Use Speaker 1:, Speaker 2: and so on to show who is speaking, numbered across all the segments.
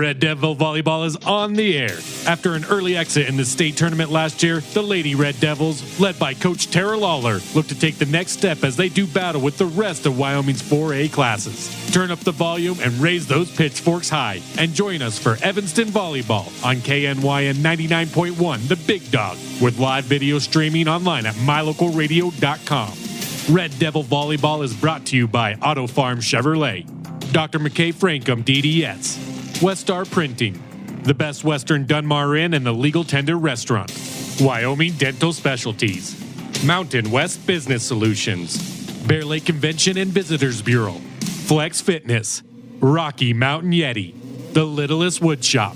Speaker 1: Red Devil Volleyball is on the air. After an early exit in the state tournament last year, the Lady Red Devils, led by Coach Tara Lawler, look to take the next step as they do battle with the rest of Wyoming's 4A classes. Turn up the volume and raise those pitchforks high. And join us for Evanston Volleyball on KNYN 99.1, The Big Dog, with live video streaming online at mylocalradio.com. Red Devil Volleyball is brought to you by Auto Farm Chevrolet, Dr. McKay Frankum DDS, Westar Printing, the Best Western Dunmar Inn and the Legal Tender Restaurant, Wyoming Dental Specialties, Mountain West Business Solutions, Bear Lake Convention and Visitors Bureau, Flex Fitness, Rocky Mountain Yeti, The Littlest Wood Shop,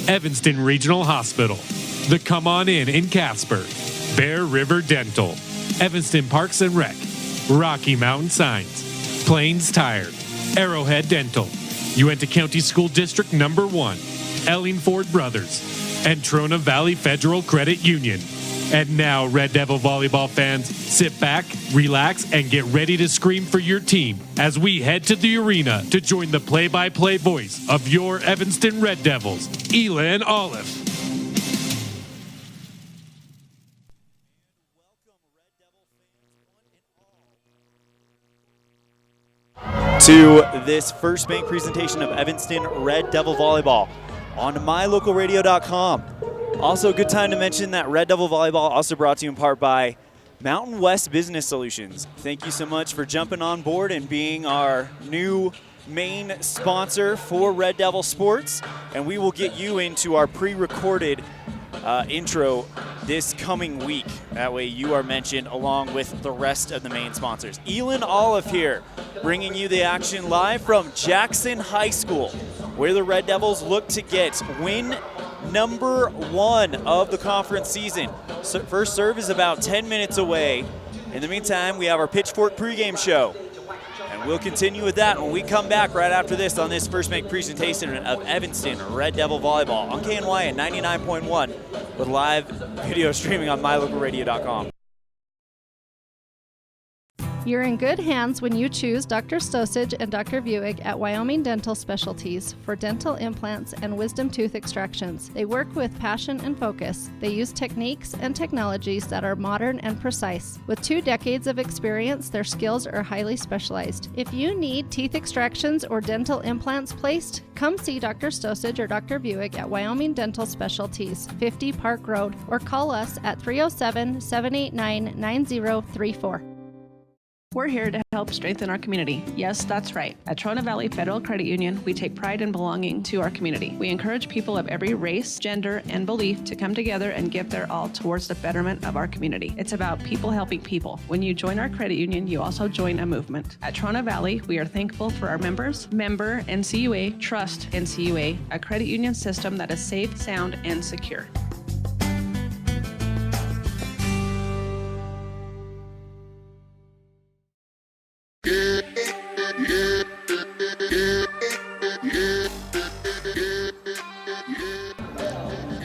Speaker 1: Evanston Regional Hospital, The Come On in Casper, Bear River Dental, Evanston Parks and Rec, Rocky Mountain Signs, Plains Tire, Arrowhead Dental, Uinta County School District Number 1, Elling Ford Brothers, and Trona Valley Federal Credit Union. And now, Red Devil Volleyball fans, sit back, relax, and get ready to scream for your team as we head to the arena to join the play-by-play voice of your Evanston Red Devils, ELAN OLLIFF.
Speaker 2: To this first bank presentation of Evanston Red Devil Volleyball on mylocalradio.com. Also, a good time to mention that Red Devil Volleyball also brought to you in part by Mountain West Business Solutions. Thank you so much for jumping on board and being our new main sponsor for Red Devil Sports. And we will get you into our pre-recorded intro this coming week. That way you are mentioned along with the rest of the main sponsors. ELAN OLLIFF here, bringing you the action live from Jackson High School, where the Red Devils look to get win number 1 of the conference season. So first serve is about 10 minutes away. In the meantime, we have our Pitchfork pregame show. And we'll continue with that when we come back right after this on this first make presentation of Evanston Red Devil Volleyball on KNYN 99.1 with live video streaming on mylocalradio.com.
Speaker 3: You're in good hands when you choose Dr. Stosage and Dr. Buick at Wyoming Dental Specialties for dental implants and wisdom tooth extractions. They work with passion and focus. They use techniques and technologies that are modern and precise. With 2 decades of experience, their skills are highly specialized. If you need teeth extractions or dental implants placed, come see Dr. Stosage or Dr. Buick at Wyoming Dental Specialties, 50 Park Road, or call us at 307-789-9034.
Speaker 4: We're here to help strengthen our community. Yes, that's right. At Trona Valley Federal Credit Union, we take pride in belonging to our community. We encourage people of every race, gender, and belief to come together and give their all towards the betterment of our community. It's about people helping people. When you join our credit union, you also join a movement. At Trona Valley, we are thankful for our members, member NCUA, trust NCUA, a credit union system that is safe, sound, and secure.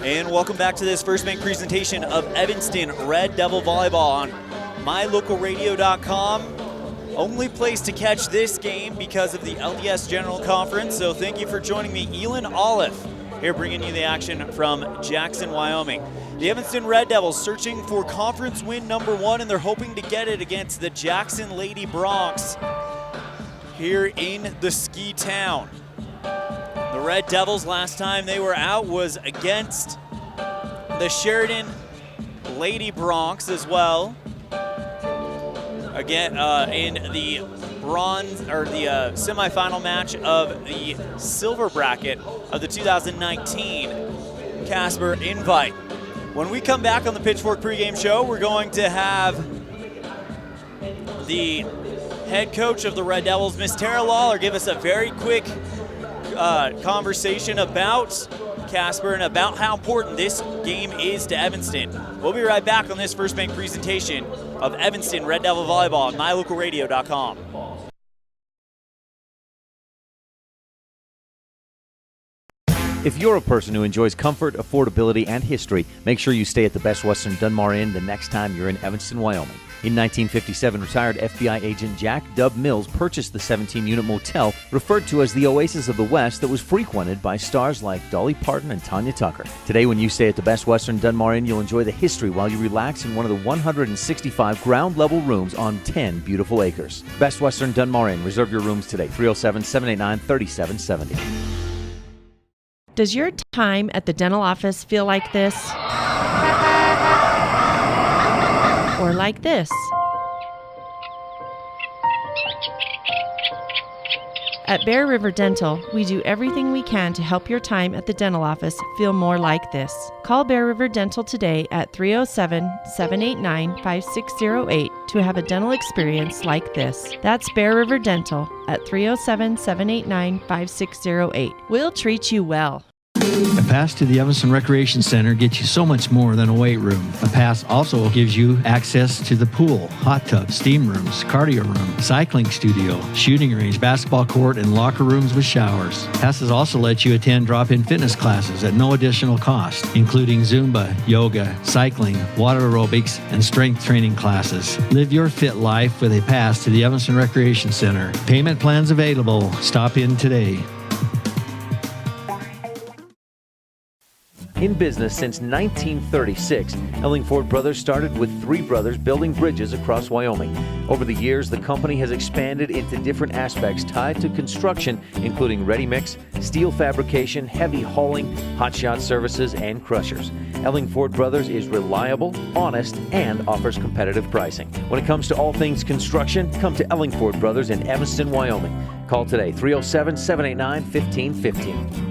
Speaker 2: And welcome back to this first bank presentation of Evanston Red Devil Volleyball on mylocalradio.com. Only place to catch this game because of the LDS General Conference. So thank you for joining me, ELAN OLLIFF, here bringing you the action from Jackson, Wyoming. The Evanston Red Devils searching for conference win number 1, and they're hoping to get it against the Jackson Lady Broncs here in the ski town. The Red Devils, last time they were out was against the Sheridan Lady Broncs as well. Again, in the bronze or the semifinal match of the silver bracket of the 2019 Casper Invite. When we come back on the Pitchfork pregame show, we're going to have the head coach of the Red Devils, Miss Tara Lawler, give us a very quick conversation about Casper and about how important this game is to Evanston. We'll be right back on this first bank presentation of Evanston Red Devil Volleyball on mylocalradio.com.
Speaker 5: If you're a person who enjoys comfort, affordability, and history, make sure you stay at the Best Western Dunmar Inn the next time you're in Evanston, Wyoming. In 1957, retired FBI agent Jack Dub Mills purchased the 17-unit motel referred to as the Oasis of the West that was frequented by stars like Dolly Parton and Tanya Tucker. Today, when you stay at the Best Western Dunmar Inn, you'll enjoy the history while you relax in one of the 165 ground-level rooms on 10 beautiful acres. Best Western Dunmar Inn. Reserve your rooms today, 307-789-3770.
Speaker 6: Does your time at the dental office feel like this? Or like this? At Bear River Dental, we do everything we can to help your time at the dental office feel more like this. Call Bear River Dental today at 307-789-5608 to have a dental experience like this. That's Bear River Dental at 307-789-5608. We'll treat you well.
Speaker 7: A pass to the Evanston Recreation Center gets you so much more than a weight room. A pass also gives you access to the pool, hot tub, steam rooms, cardio room, cycling studio, shooting range, basketball court, and locker rooms with showers. Passes also let you attend drop-in fitness classes at no additional cost, including Zumba, yoga, cycling, water aerobics, and strength training classes. Live your fit life with a pass to the Evanston Recreation Center. Payment plans available. Stop in today.
Speaker 5: In business since 1936, Ellingford Brothers started with three brothers building bridges across Wyoming. Over the years, the company has expanded into different aspects tied to construction, including ready-mix, steel fabrication, heavy hauling, hotshot services, and crushers. Ellingford Brothers is reliable, honest, and offers competitive pricing. When it comes to all things construction, come to Ellingford Brothers in Evanston, Wyoming. Call today, 307-789-1515.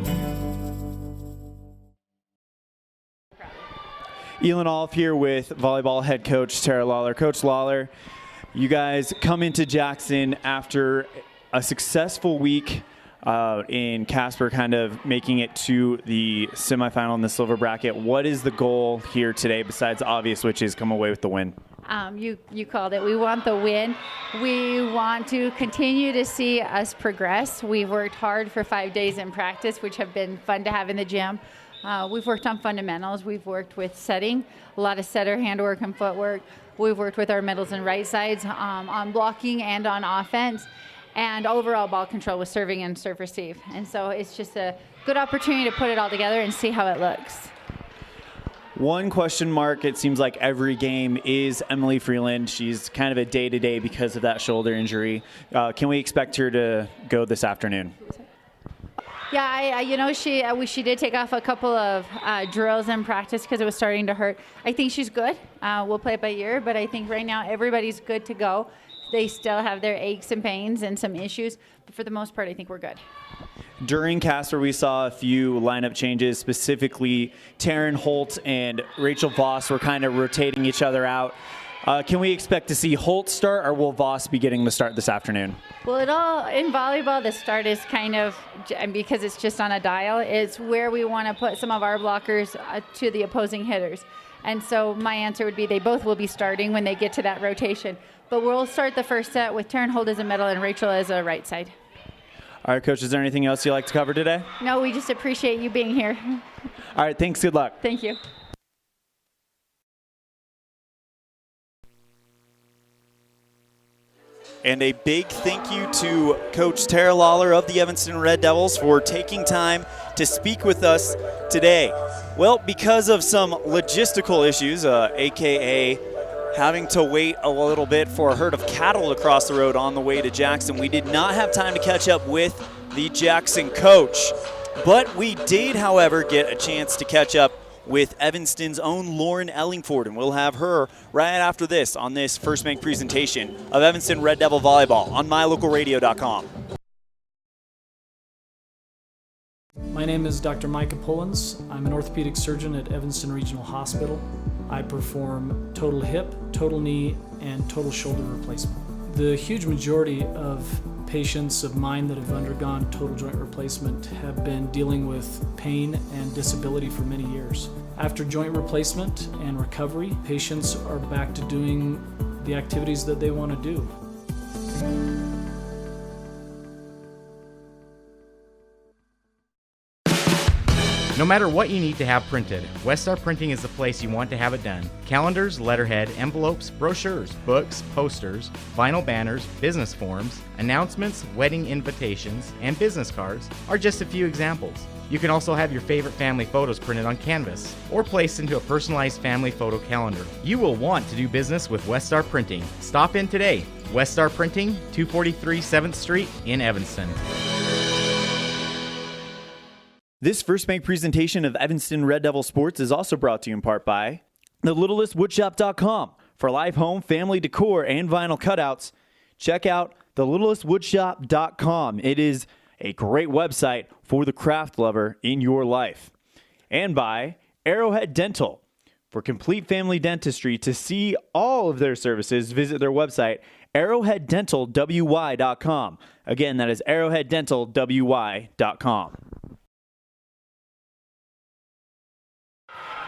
Speaker 2: ELAN OLLIFF here with volleyball head coach Tara Lawler. Coach Lawler, you guys come into Jackson after a successful week in Casper, kind of making it to the semifinal in the silver bracket. What is the goal here today, besides the obvious, which is come away with the win?
Speaker 8: You called it. We want the win. We want to continue to see us progress. We've worked hard for 5 days in practice, which have been fun to have in the gym. We've worked on fundamentals. We've worked with setting, a lot of setter handwork and footwork. We've worked with our middles and right sides on blocking and on offense, and overall ball control with serving and serve receive. And so it's just a good opportunity to put it all together and see how it looks.
Speaker 2: One question mark, it seems like every game, is Emily Freeland. She's kind of a day-to-day because of that shoulder injury. Can we expect her to go this afternoon?
Speaker 8: Yeah, she did take off a couple of drills in practice because it was starting to hurt. I think she's good. We'll play it by ear, but I think right now everybody's good to go. They still have their aches and pains and some issues, but for the most part, I think we're good.
Speaker 2: During Casper, we saw a few lineup changes. Specifically, Taryn Holt and Rachel Voss were kind of rotating each other out. Can we expect to see Holt start, or will Voss be getting the start this afternoon?
Speaker 8: Well, in volleyball, the start is kind of, because it's just on a dial, it's where we want to put some of our blockers to the opposing hitters. And so my answer would be they both will be starting when they get to that rotation. But we'll start the first set with Taryn Holt as a middle and Rachel as a right side.
Speaker 2: All right, Coach, is there anything else you'd like to cover today?
Speaker 8: No, we just appreciate you being here.
Speaker 2: All right, thanks. Good luck.
Speaker 8: Thank you.
Speaker 2: And a big thank you to Coach Tara Lawler of the Evanston Red Devils for taking time to speak with us today. Well, because of some logistical issues, AKA having to wait a little bit for a herd of cattle to cross the road on the way to Jackson, we did not have time to catch up with the Jackson coach. But we did, however, get a chance to catch up with Evanston's own Lauren Ellingford, and we'll have her right after this on this First Bank presentation of Evanston Red Devil Volleyball on mylocalradio.com.
Speaker 9: My name is Dr. Micah Pullins. I'm an orthopedic surgeon at Evanston Regional Hospital. I perform total hip, total knee, and total shoulder replacement. The huge majority of patients of mine that have undergone total joint replacement have been dealing with pain and disability for many years. After joint replacement and recovery, patients are back to doing the activities that they want to do.
Speaker 10: No matter what you need to have printed, Westar Printing is the place you want to have it done. Calendars, letterhead, envelopes, brochures, books, posters, vinyl banners, business forms, announcements, wedding invitations, and business cards are just a few examples. You can also have your favorite family photos printed on canvas or placed into a personalized family photo calendar. You will want to do business with Westar Printing. Stop in today. Westar Printing, 243 7th Street in Evanston.
Speaker 2: This First Bank presentation of Evanston Red Devil Sports is also brought to you in part by thelittlestwoodshop.com. For live home, family decor, and vinyl cutouts, check out thelittlestwoodshop.com. It is a great website for the craft lover in your life. And by Arrowhead Dental. For complete family dentistry, to see all of their services, visit their website, arrowheaddentalwy.com. Again, that is arrowheaddentalwy.com.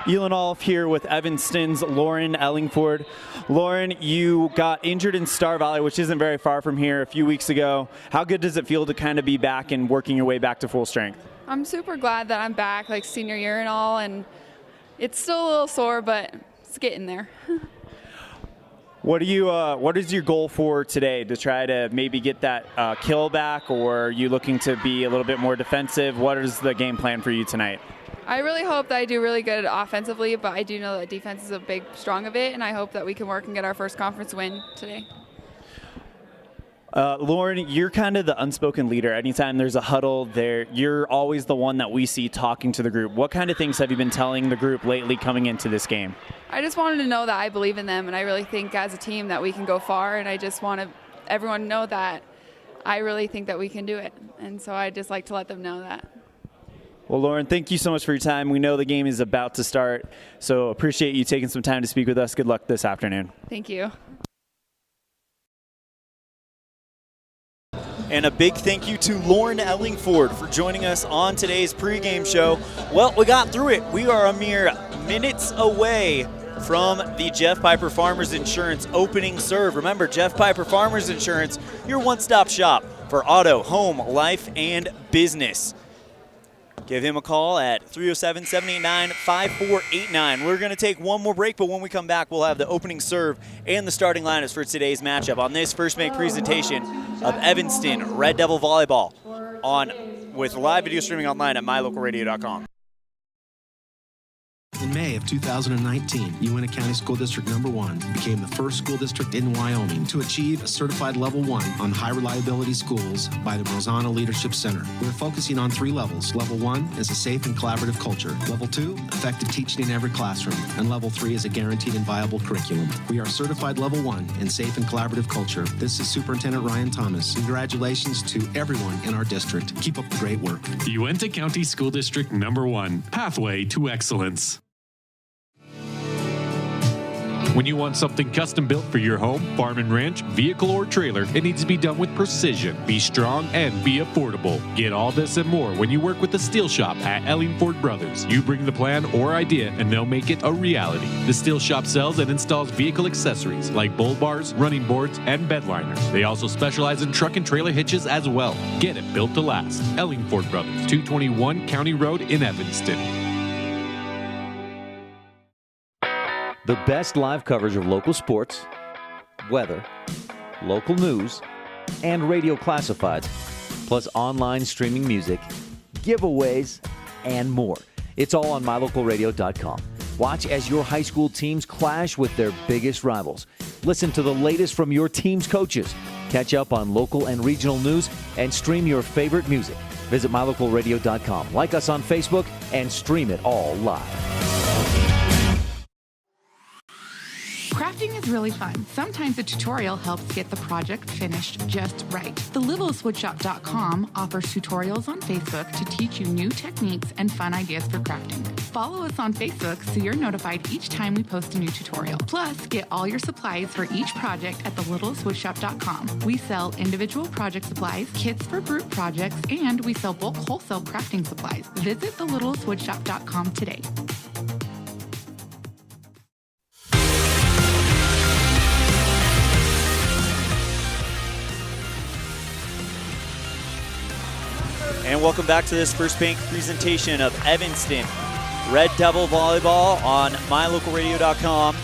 Speaker 2: ELAN OLLIFF here with Evanston's Lauren Ellingford. Lauren, you got injured in Star Valley, which isn't very far from here, a few weeks ago. How good does it feel to kind of be back and working your way back to full strength?
Speaker 11: I'm super glad that I'm back, like senior year and all, and it's still a little sore, but it's getting there.
Speaker 2: What is your goal for today? To try to maybe get that kill back, or are you looking to be a little bit more defensive? What is the game plan for you tonight?
Speaker 11: I really hope that I do really good offensively, but I do know that defense is a big strong of it, and I hope that we can work and get our first conference win today.
Speaker 2: Lauren, you're kind of the unspoken leader. Anytime there's a huddle there, you're always the one that we see talking to the group. What kind of things have you been telling the group lately coming into this game?
Speaker 11: I just wanted to know that I believe in them, and I really think as a team that we can go far, and I just want everyone to know that I really think that we can do it, and so I just like to let them know that.
Speaker 2: Well, Lauren, thank you so much for your time. We know the game is about to start, so appreciate you taking some time to speak with us. Good luck this afternoon.
Speaker 11: Thank you.
Speaker 2: And a big thank you to Lauren Ellingford for joining us on today's pregame show. Well, we got through it. We are a mere minutes away from the Jeff Piper Farmers Insurance opening serve. Remember, Jeff Piper Farmers Insurance, your one-stop shop for auto, home, life, and business. Give him a call at 307-789-5489. We're going to take one more break, but when we come back, we'll have the opening serve and the starting lineups for today's matchup on this First Bank presentation of Evanston Red Devil Volleyball with live video streaming online at mylocalradio.com.
Speaker 12: In May of 2019, Uintah County School District No. 1 became the first school district in Wyoming to achieve a certified Level 1 on high reliability schools by the Rosana Leadership Center. We're focusing on 3 levels. Level 1 is a safe and collaborative culture. Level 2, effective teaching in every classroom. And Level 3 is a guaranteed and viable curriculum. We are certified Level 1 in safe and collaborative culture. This is Superintendent Ryan Thomas. Congratulations to everyone in our district. Keep up the great work.
Speaker 1: Uintah County School District No. 1, Pathway to Excellence. When you want something custom built for your home, farm and ranch, vehicle, or trailer, it needs to be done with precision, be strong, and be affordable. Get all this and more when you work with the Steel Shop at Ellingford Brothers. You bring the plan or idea, and they'll make it a reality. The Steel Shop sells and installs vehicle accessories like bull bars, running boards, and bed liners. They also specialize in truck and trailer hitches as well. Get it built to last. Ellingford Brothers, 221 County Road in Evanston.
Speaker 5: The best live coverage of local sports, weather, local news, and radio classifieds, plus online streaming music, giveaways, and more. It's all on mylocalradio.com. Watch as your high school teams clash with their biggest rivals. Listen to the latest from your team's coaches. Catch up on local and regional news and stream your favorite music. Visit mylocalradio.com. Like us on Facebook and stream it all live.
Speaker 13: Crafting is really fun. Sometimes a tutorial helps get the project finished just right. TheLittlestWoodShop.com offers tutorials on Facebook to teach you new techniques and fun ideas for crafting. Follow us on Facebook so you're notified each time we post a new tutorial. Plus, get all your supplies for each project at TheLittlestWoodShop.com. We sell individual project supplies, kits for group projects, and we sell bulk wholesale crafting supplies. Visit TheLittlestWoodShop.com today.
Speaker 2: And And welcome back to this first bank presentation of Evanston Red Devil Volleyball on mylocalradio.com.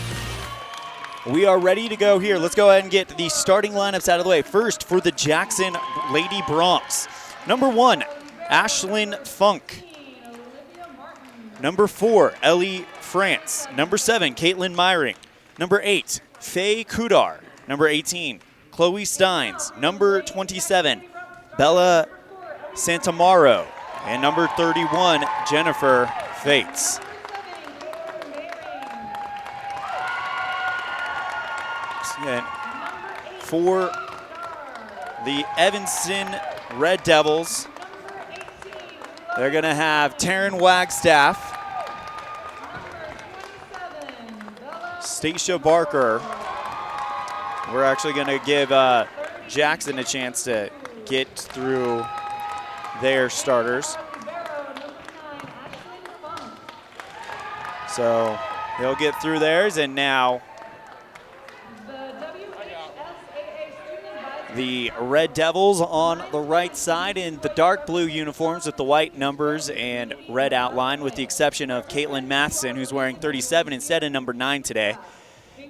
Speaker 2: We are ready to go here. Let's go ahead and get the starting lineups out of the way. First, for the Jackson Lady Broncs. Number 1, Ashlyn Funk. Number 4, Ellie France. Number 7, Caitlin Myring. Number 8, Faye Kudar. Number 18, Chloe Steins. Number 27, Bella Santamaro. And number 31, Jennifer Fates. And for the Evanston Red Devils, they're going to have Taryn Wagstaff, Stacia Barker. We're actually going to give Jackson a chance to get through their starters. So they'll get through theirs, and now the Red Devils on the right side in the dark blue uniforms with the white numbers and red outline, with the exception of Caitlin Matheson, who's wearing 37 instead of number 9 today,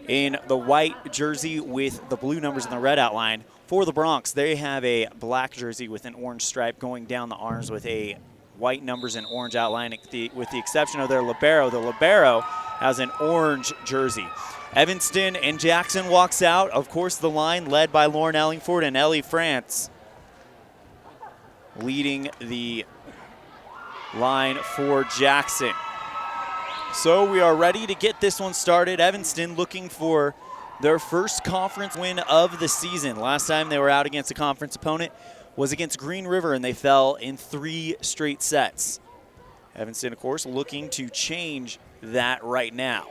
Speaker 2: in the white jersey with the blue numbers and the red outline. For the Broncs, they have a black jersey with an orange stripe going down the arms with a white numbers and orange outline, with the exception of their libero. The libero has an orange jersey. Evanston and Jackson walks out. Of course, the line led by Lauren Ellingford and Ellie France leading the line for Jackson. So we are ready to get this one started. Evanston looking for their first conference win of the season. Last time they were out against a conference opponent was against Green River, and they fell in 3 straight sets. Evanston, of course, looking to change that right now.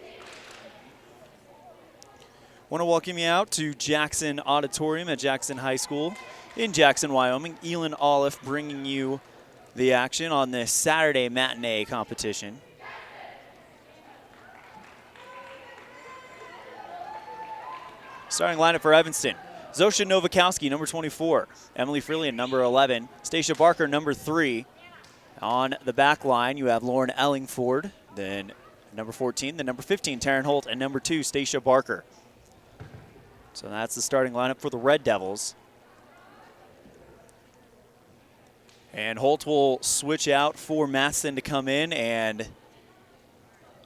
Speaker 2: Want to welcome you out to Jackson Auditorium at Jackson High School in Jackson, Wyoming. ELAN OLLIFF bringing you the action on this Saturday matinee competition. Starting lineup for Evanston: Zosha Novakowski, number 24. Emily Freeland, number 11. Stacia Barker, number 3. On the back line, you have Lauren Ellingford, then number 14, then number 15, Taryn Holt, and number 2, Stacia Barker. So that's the starting lineup for the Red Devils. And Holt will switch out for Matheson to come in, and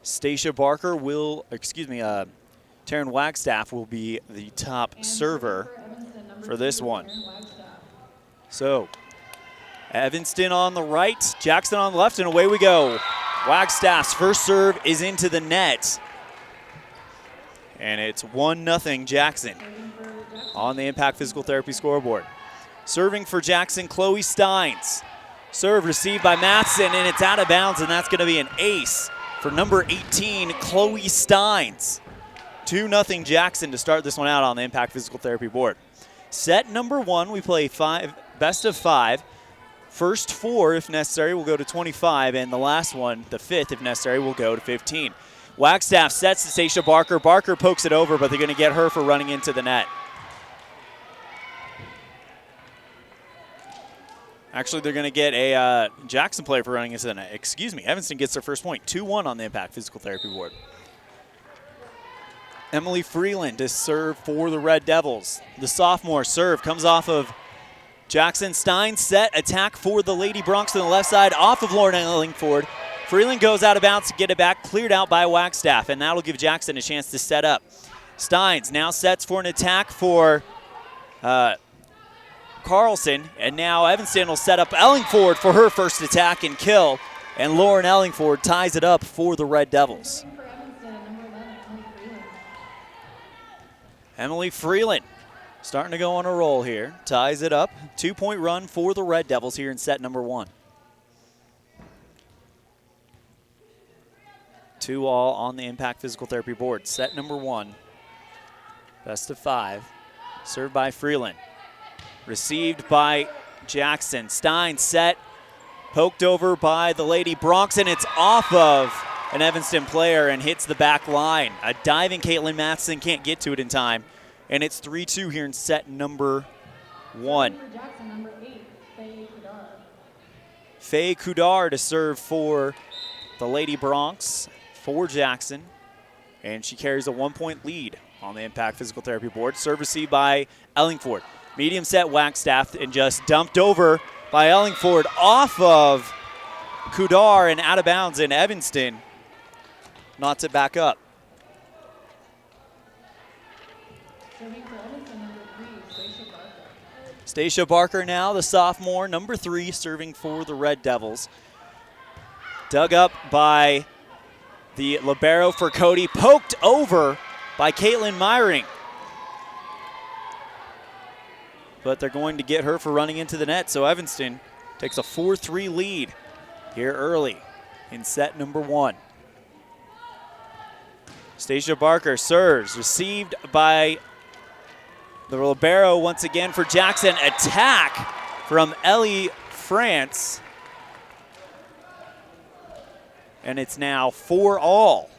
Speaker 2: Stacia Barker will, Taryn Wagstaff will be the top server for this one. So Evanston on the right, Jackson on the left, and away we go. Wagstaff's first serve is into the net. And it's 1-0 Jackson on the Impact Physical Therapy scoreboard. Serving for Jackson, Chloe Steins. Serve received by Matheson, and it's out of bounds, and that's going to be an ace for number 18, Chloe Steins. 2-0 Jackson to start this one out on the Impact Physical Therapy board. Set number 1, we play best of 5. First 4, if necessary, will go to 25, and the last one, the 5th, if necessary, will go to 15. Wagstaff sets to Stacia Barker. Barker pokes it over, but they're going to get her for running into the net. Actually, they're going to get a Jackson player for running into the net. Excuse me, Evanston gets their first point. 2-1 on the Impact Physical Therapy board. Emily Freeland to serve for the Red Devils. The sophomore serve comes off of Jackson. Stein set attack for the Lady Broncs on the left side off of Lauren Ellingford. Freeland goes out of bounds to get it back, cleared out by Wagstaff, and that'll give Jackson a chance to set up. Steins now sets for an attack for Carlson, and now Evanston will set up Ellingford for her first attack and kill, and Lauren Ellingford ties it up for the Red Devils. Emily Freeland starting to go on a roll here, ties it up. 2-point run for the Red Devils here in set number 1. 2-2 on the Impact Physical Therapy board. Set number 1, best of 5, served by Freeland. Received by Jackson. Stein set, poked over by the Lady Broncs, and it's off of an Evanston player and hits the back line. A diving Caitlin Matheson can't get to it in time, and it's 3-2 here in set number 1. Faye Kudar to serve for the Lady Bronx for Jackson. And she carries a 1-point lead on the Impact Physical Therapy board. Serve received by Ellingford. Medium set Wagstaff and just dumped over by Ellingford off of Kudar and out of bounds in Evanston. Knocks it back up. Stacia Barker now, the sophomore, number 3, serving for the Red Devils. Dug up by the libero for Cody, poked over by Caitlin Meyering. But they're going to get her for running into the net, so Evanston takes a 4-3 lead here early in set number 1. Stacia Barker serves, received by the libero once again for Jackson. Attack from Ellie France. And it's now 4-all.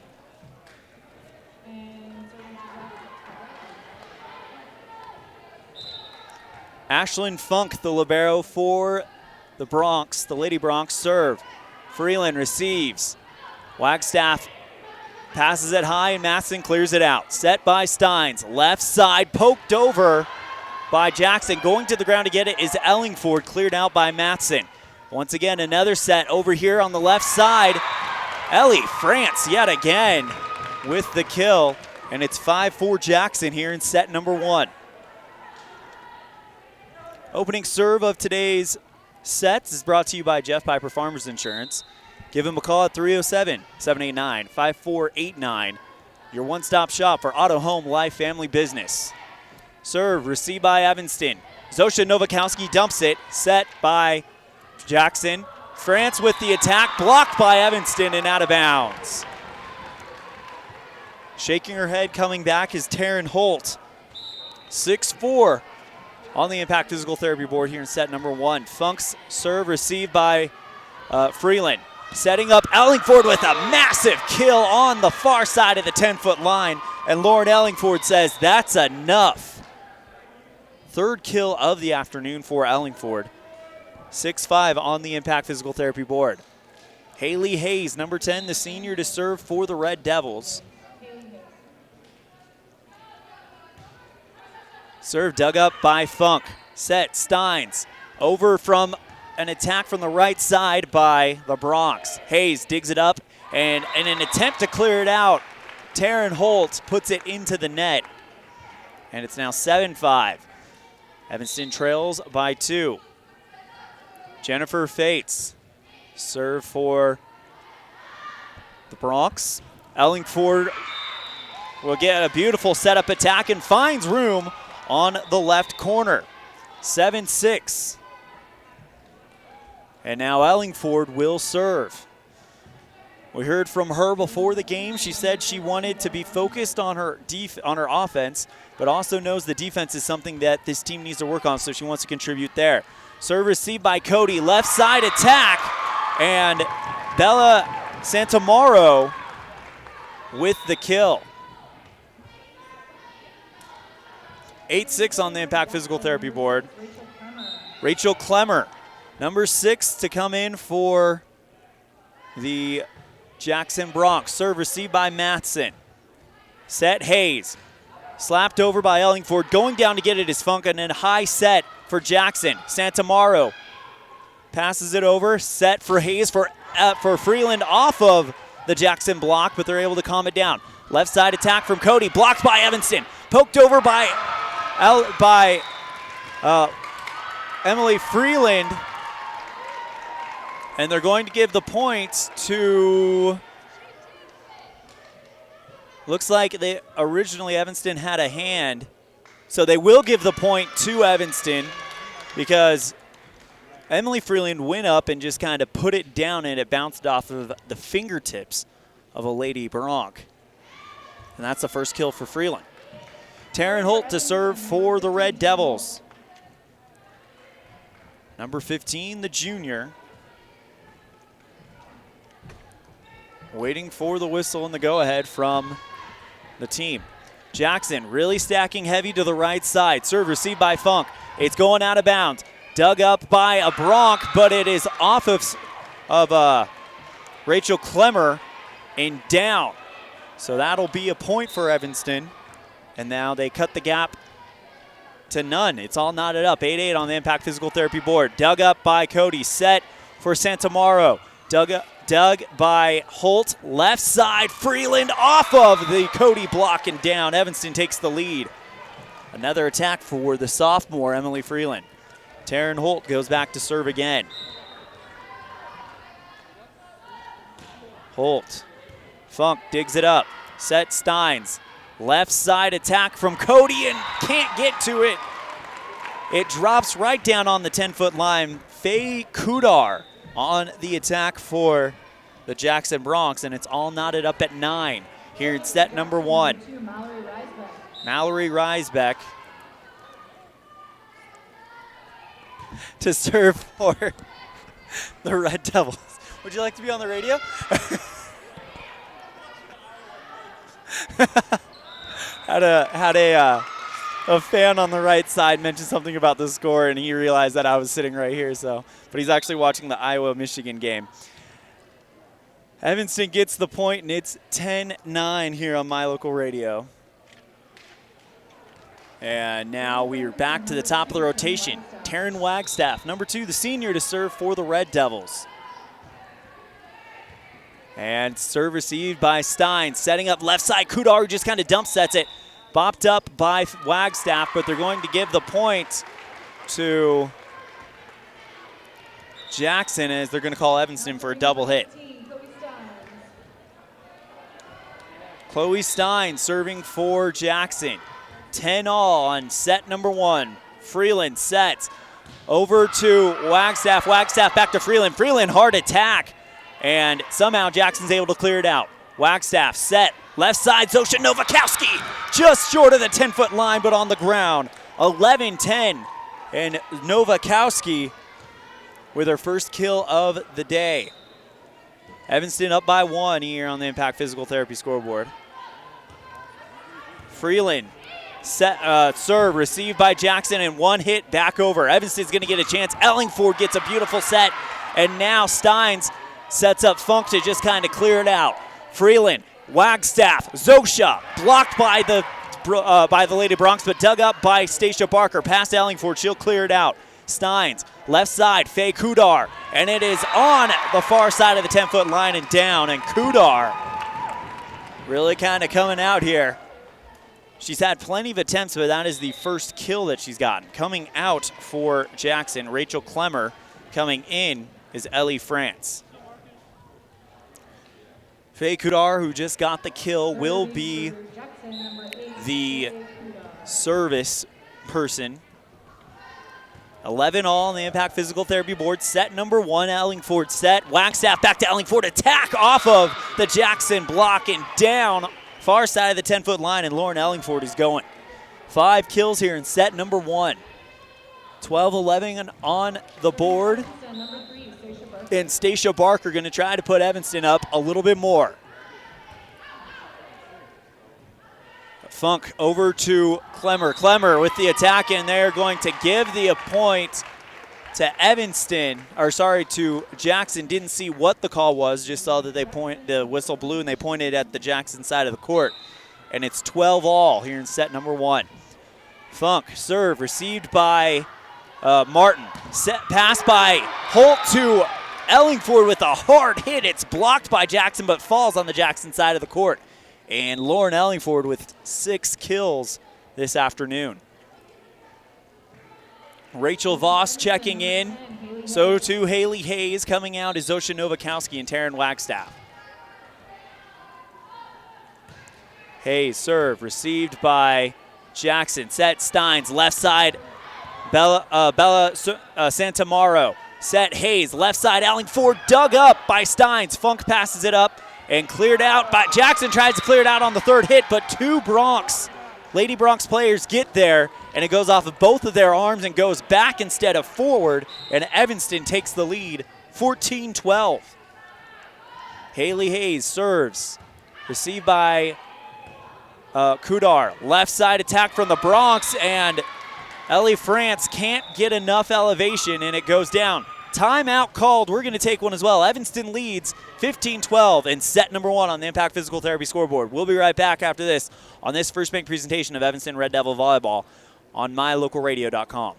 Speaker 2: Ashlyn Funk, the libero for the Bronx, the Lady Bronx, serve. Freeland receives. Wagstaff passes it high and Matson clears it out. Set by Steins, left side, poked over by Jackson. Going to the ground to get it is Ellingford, cleared out by Matson. Once again, another set over here on the left side. Ellie France yet again with the kill, and it's 5-4 Jackson here in set number 1. Opening serve of today's sets is brought to you by Jeff Piper Farmers Insurance. Give him a call at 307-789-5489. Your one-stop shop for auto, home, life, family, business. Serve received by Evanston. Zosha Novakowski dumps it. Set by Jackson. France with the attack, blocked by Evanston and out of bounds. Shaking her head, coming back is Taryn Holt. 6-4 on the Impact Physical Therapy board here in set number 1. Funk's serve received by Freeland. Setting up Ellingford with a massive kill on the far side of the 10-foot line. And Lauren Ellingford says that's enough. Third kill of the afternoon for Ellingford. 6-5 on the Impact Physical Therapy board. Haley Hayes, number 10, the senior, to serve for the Red Devils. Serve dug up by Funk. Set, Steins. Over from an attack from the right side by the Bronx. Hayes digs it up, and in an attempt to clear it out, Taryn Holt puts it into the net. And it's now 7-5. Evanston trails by 2. Jennifer Fates, serve for the Bronx. Ellingford will get a beautiful setup attack and finds room on the left corner. 7-6. And now Ellingford will serve. We heard from her before the game. She said she wanted to be focused on her offense, but also knows the defense is something that this team needs to work on, so she wants to contribute there. Serve received by Cody. Left side attack. And Bella Santamaro with the kill. 8-6 on the Impact Physical Therapy board. Rachel Clemmer, number 6, to come in for the Jackson Bronx. Serve received by Matson. Set Hayes. Slapped over by Ellingford. Going down to get it is Funk, and then high set for Jackson. Santamaro passes it over. Set for Hayes for Freeland off of the Jackson block, but they're able to calm it down. Left side attack from Cody. Blocked by Evanston. Poked over by Emily Freeland. And they're going to give the points to... Looks like they originally Evanston had a hand. So they will give the point to Evanston because Emily Freeland went up and just kind of put it down, and it bounced off of the fingertips of a Lady Bronx. And that's the first kill for Freeland. Taryn Holt to serve for the Red Devils. Number 15, the junior. Waiting for the whistle and the go-ahead from the team. Jackson really stacking heavy to the right side. Serve received by Funk. It's going out of bounds. Dug up by a Bronx, but it is off of Rachel Clemmer and down. So that'll be a point for Evanston. And now they cut the gap to none. It's all knotted up. 8-8 on the Impact Physical Therapy board. Dug up by Cody. Set for Santamaro. Dug by Holt. Left side. Freeland off of the Cody block and down. Evanston takes the lead. Another attack for the sophomore, Emily Freeland. Taryn Holt goes back to serve again. Holt. Funk digs it up. Set Steins. Left side attack from Cody and can't get to it. It drops right down on the 10-foot line. Faye Kudar on the attack for the Jackson Bronx, and it's all knotted up at 9 here in set number 1. Mallory Reisbeck to serve for the Red Devils. Would you like to be on the radio? had a fan on the right side mention something about the score, and he realized that I was sitting right here. But he's actually watching the Iowa-Michigan game. Evanston gets the point, and it's 10-9 here on My Local Radio. And now we're back to the top of the rotation. Taryn Wagstaff, number 2, the senior, to serve for the Red Devils. And serve received by Stein. Setting up left side. Kudar just kind of dump sets it. Bopped up by Wagstaff, but they're going to give the point to Jackson as they're going to call Evanston for a double hit. Chloe Stein serving for Jackson. 10-all on set number 1. Freeland sets over to Wagstaff. Wagstaff back to Freeland. Freeland hard attack. And somehow Jackson's able to clear it out. Wagstaff set. Left side, Zosha Novakowski. Just short of the 10-foot line, but on the ground. 11-10. And Novakowski with her first kill of the day. Evanston up by 1 here on the Impact Physical Therapy scoreboard. Freeland. Serve received by Jackson, and one hit back over. Evanston's going to get a chance. Ellingford gets a beautiful set, and now Steins sets up Funk to just kind of clear it out. Freeland, Wagstaff, Zosha blocked by the Lady Bronx, but dug up by Stacia Barker. Past Ellingford, she'll clear it out. Steins, left side, Faye Kudar, and it is on the far side of the 10-foot line and down, and Kudar really kind of coming out here. She's had plenty of attempts, but that is the first kill that she's gotten. Coming out for Jackson, Rachel Clemmer. Coming in is Ellie France. Faye Kudar, who just got the kill, will be the service person. 11-all on the Impact Physical Therapy board. Set number 1, Ellingford set. Wagstaff back to Ellingford. Attack off of the Jackson block and down far side of the 10-foot line, and Lauren Ellingford is going. 5 kills here in set number 1. 12-11 on the board. And Stacia Barker going to try to put Evanston up a little bit more. Funk over to Clemmer. Clemmer with the attack, and they're going to give the point to Evanston, or sorry, to Jackson. Didn't see what the call was, just saw that the whistle blew and they pointed at the Jackson side of the court. And it's 12-all here in set number 1. Funk, serve, received by Martin. Set pass by Holt to Ellingford with a hard hit. It's blocked by Jackson, but falls on the Jackson side of the court. And Lauren Ellingford with 6 kills this afternoon. Rachel Voss checking in. So too Haley Hayes. Coming out is Zosha Novakowski and Taryn Wagstaff. Hayes serve received by Jackson. Set Steins left side. Bella Santamaro. Set Hayes left side. Ellingford dug up by Steins. Funk passes it up and cleared out. But Jackson tries to clear it out on the 3rd hit, but 2 Lady Bronx players get there, and it goes off of both of their arms and goes back instead of forward, and Evanston takes the lead 14-12. Haley Hayes serves. Received by Kudar. Left side attack from the Bronx, and Ellie France can't get enough elevation, and it goes down. Timeout called. We're going to take one as well. Evanston leads 15-12 in set number 1 on the Impact Physical Therapy scoreboard. We'll be right back after this on this First Bank presentation of Evanston Red Devil Volleyball on mylocalradio.com.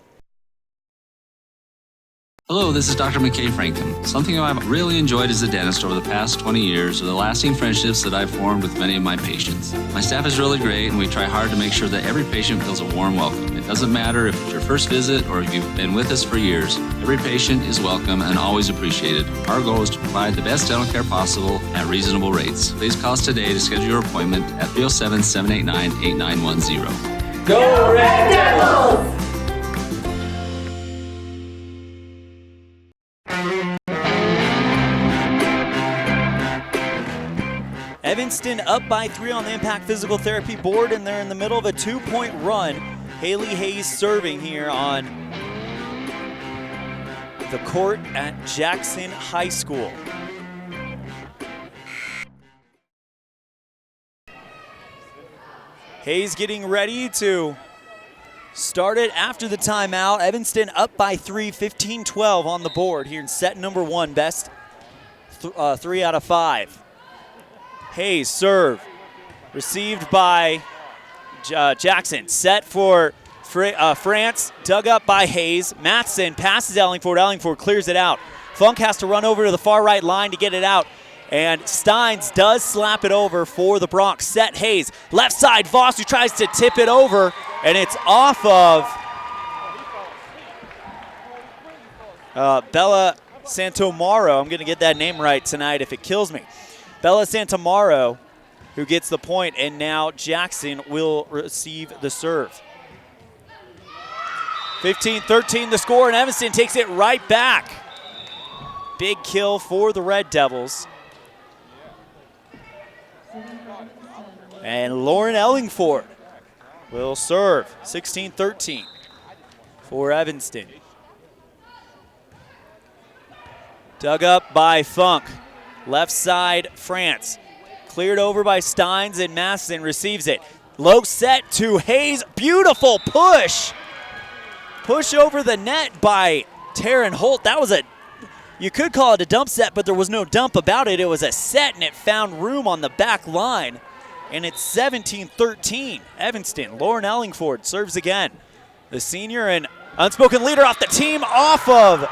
Speaker 14: Hello, this is Dr. McKay Franklin. Something I've really enjoyed as a dentist over the past 20 years are the lasting friendships that I've formed with many of my patients. My staff is really great, and we try hard to make sure that every patient feels a warm welcome. It doesn't matter if it's your first visit or if you've been with us for years. Every patient is welcome and always appreciated. Our goal is to provide the best dental care possible at reasonable rates. Please call us today to schedule your appointment at 307-789-8910.
Speaker 15: Go Red Devils!
Speaker 2: Evanston up by 3 on the Impact Physical Therapy board, and they're in the middle of a 2-point run. Haley Hayes serving here on the court at Jackson High School. Hayes getting ready to start it after the timeout. Evanston up by 3, 15-12 on the board here in set number 1, best 3 out of 5. Hayes serve, received by Jackson. Set for France, dug up by Hayes. Matheson passes Ellingford. Ellingford clears it out. Funk has to run over to the far right line to get it out. And Steins does slap it over for the Bronx. Set Hayes. Left side, Voss who tries to tip it over. And it's off of Bella Santomaro. I'm going to get that name right tonight if it kills me. Bella Santomaro who gets the point, and now Jackson will receive the serve. 15-13 the score, and Evanston takes it right back. Big kill for the Red Devils. And Lauren Ellingford will serve. 16-13 for Evanston. Dug up by Funk. Left side, France. Cleared over by Steins, and Matheson receives it. Low set to Hayes. Beautiful push. Push over the net by Taryn Holt. That was you could call it a dump set, but there was no dump about it. It was a set, and it found room on the back line. And it's 17-13. Evanston. Lauren Ellingford serves again. The senior and unspoken leader off the team, off of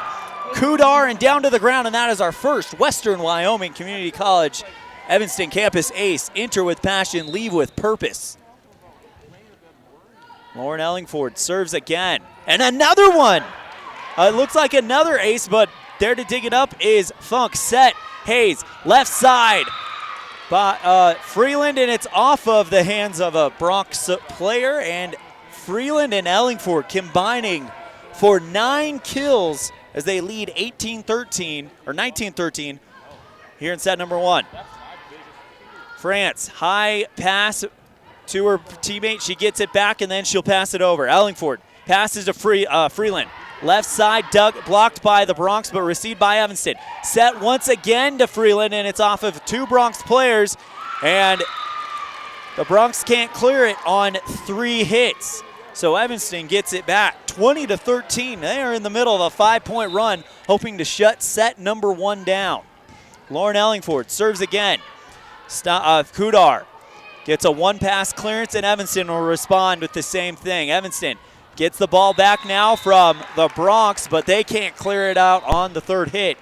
Speaker 2: Kudar and down to the ground, and that is our first Western Wyoming Community College Evanston campus ace. Enter with passion, leave with purpose. Lauren Ellingford serves again. And another one. It looks like another ace, but there to dig it up is Funk. Set Hayes, left side by Freeland, and it's off of the hands of a Bronx player, and Freeland and Ellingford combining for 9 kills as they lead 18-13, or 19-13 here in set number 1. France, high pass to her teammate. She gets it back, and then she'll pass it over. Ellingford passes to Freeland. Left side, blocked by the Bronx, but received by Evanston. Set once again to Freeland, and it's off of 2 Bronx players, and the Bronx can't clear it on 3 hits. So Evanston gets it back, 20-13. They are in the middle of a 5-point run, hoping to shut set number 1 down. Lauren Ellingford serves again. Kudar gets a 1-pass clearance, and Evanston will respond with the same thing. Evanston gets the ball back now from the Bronx, but they can't clear it out on the 3rd hit.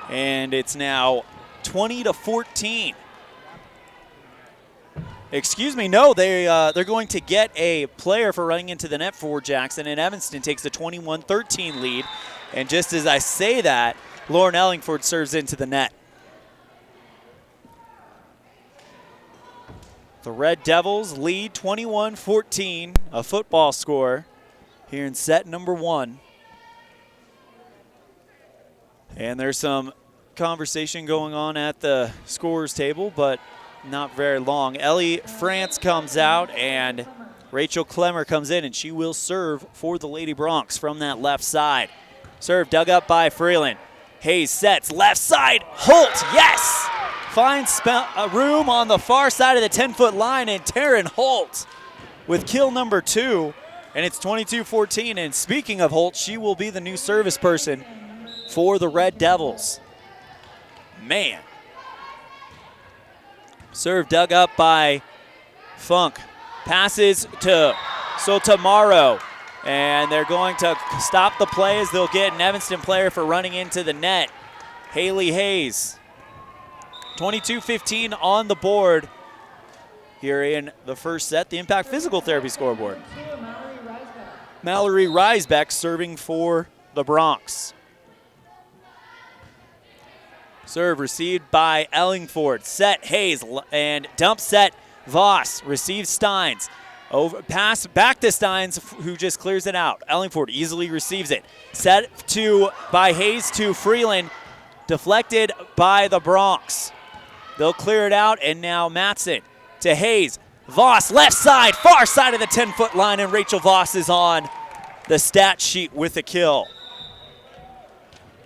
Speaker 2: And it's now 20-14. Excuse me, no, they're going to get a player for running into the net for Jackson, and Evanston takes the 21-13 lead. And just as I say that, Lauren Ellingford serves into the net. The Red Devils lead 21-14, a football score here in set number 1. And there's some conversation going on at the scorers table, but not very long. Ellie France comes out, and Rachel Klemmer comes in, and she will serve for the Lady Bronx from that left side. Serve dug up by Freeland. Hayes sets left side. Holt, yes! finds room on the far side of the 10-foot line, and Taryn Holt with kill number 2, and it's 22-14. And speaking of Holt, she will be the new service person for the Red Devils. Man. Serve dug up by Funk. Passes to Sotomaro, and they're going to stop the play as they'll get an Evanston player for running into the net. Haley Hayes. 22-15 on the board here in the first set. The Impact Physical Therapy scoreboard. Mallory Reisbeck serving for the Bronx. Serve received by Ellingford. Set Hayes and dump set Voss. Receives Steins. Over pass back to Steins, who just clears it out. Ellingford easily receives it. Set by Hayes to Freeland. Deflected by the Bronx. They'll clear it out, and now Matson to Hayes. Voss, left side, far side of the 10-foot line, and Rachel Voss is on the stat sheet with a kill.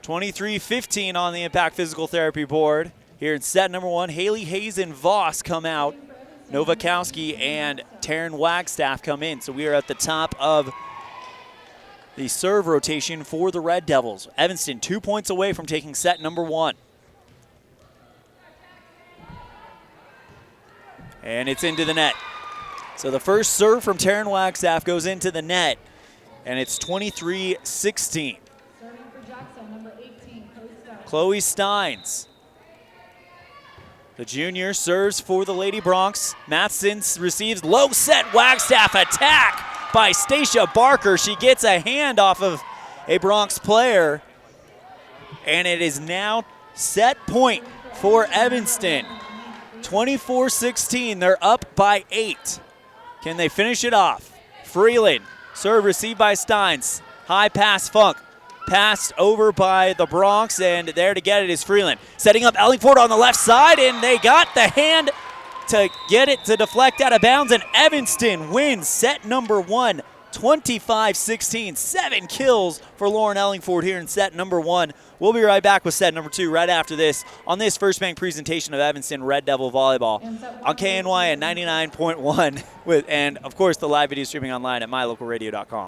Speaker 2: 23-15 on the Impact Physical Therapy board. Here in set number 1, Haley Hayes and Voss come out. Novakowski and Taryn Wagstaff come in. So we are at the top of the serve rotation for the Red Devils. Evanston 2 points away from taking set number 1. And it's into the net. So the first serve from Taryn Wagstaff goes into the net, and it's 23-16. Chloe Steins. The junior serves for the Lady Bronx. Matson receives low set. Wagstaff attack by Stacia Barker. She gets a hand off of a Bronx player. And it is now set point for Evanston. 24-16. They're up by 8. Can they finish it off? Freeland. Serve received by Steins. High pass Funk. Passed over by the Bronx, and there to get it is Freeland. Setting up Ellingford on the left side, and they got the hand to get it to deflect out of bounds, and Evanston wins set number 1, 25-16. 7 kills for Lauren Ellingford here in set number 1. We'll be right back with set number 2 right after this on this First Bank presentation of Evanston Red Devil Volleyball on KNYN 99.1 and, of course, the live video streaming online at mylocalradio.com.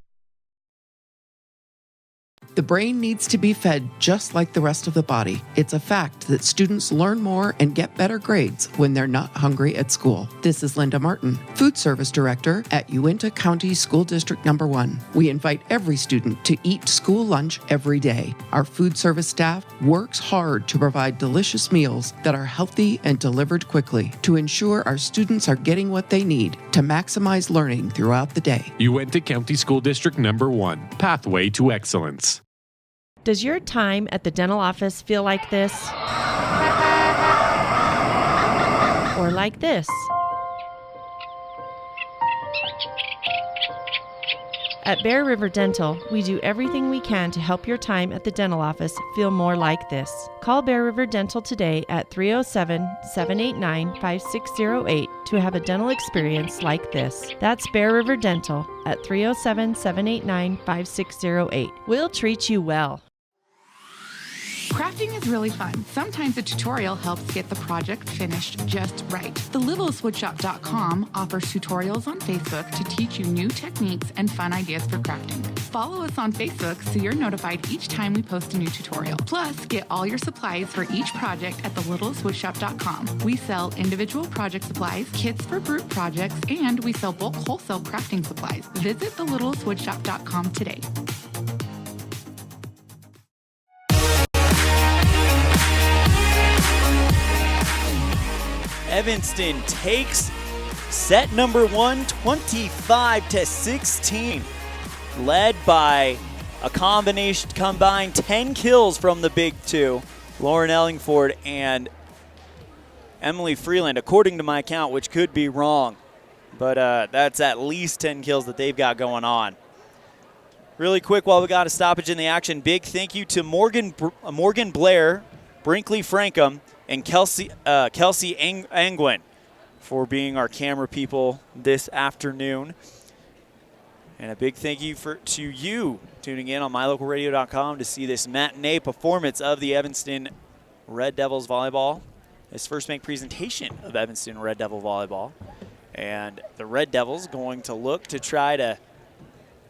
Speaker 16: The brain needs to be fed just like the rest of the body. It's a fact that students learn more and get better grades when they're not hungry at school. This is Linda Martin, Food Service Director at Uintah County School District Number 1. We invite every student to eat school lunch every day. Our food service staff works hard to provide delicious meals that are healthy and delivered quickly to ensure our students are getting what they need to maximize learning throughout the day.
Speaker 1: Uintah County School District Number 1, Pathway to Excellence.
Speaker 6: Does your time at the dental office feel like this? Or like this? At Bear River Dental, we do everything we can to help your time at the dental office feel more like this. Call Bear River Dental today at 307-789-5608 to have a dental experience like this. That's Bear River Dental at 307-789-5608. We'll treat you well.
Speaker 13: Crafting is really fun. Sometimes a tutorial helps get the project finished just right. The LittlesWoodShop.com offers tutorials on Facebook to teach you new techniques and fun ideas for crafting. Follow us on Facebook so you're notified each time we post a new tutorial. Plus, get all your supplies for each project at the LittlesWoodShop.com. We sell individual project supplies, kits for group projects, and we sell bulk wholesale crafting supplies. Visit the LittlesWoodShop.com today.
Speaker 2: Evanston takes set number 1, 25-16, led by a combined 10 kills from the big two, Lauren Ellingford and Emily Freeland, according to my count, which could be wrong, but that's at least 10 kills that they've got going on. Really quick, while we got a stoppage in the action, big thank you to Morgan Blair, Brinkley Frankham, and Kelsey Angwin for being our camera people this afternoon. And a big thank you to you tuning in on mylocalradio.com to see this matinee performance of the Evanston Red Devils volleyball. this first bank presentation of Evanston Red Devil Volleyball. And the Red Devils going to look to try to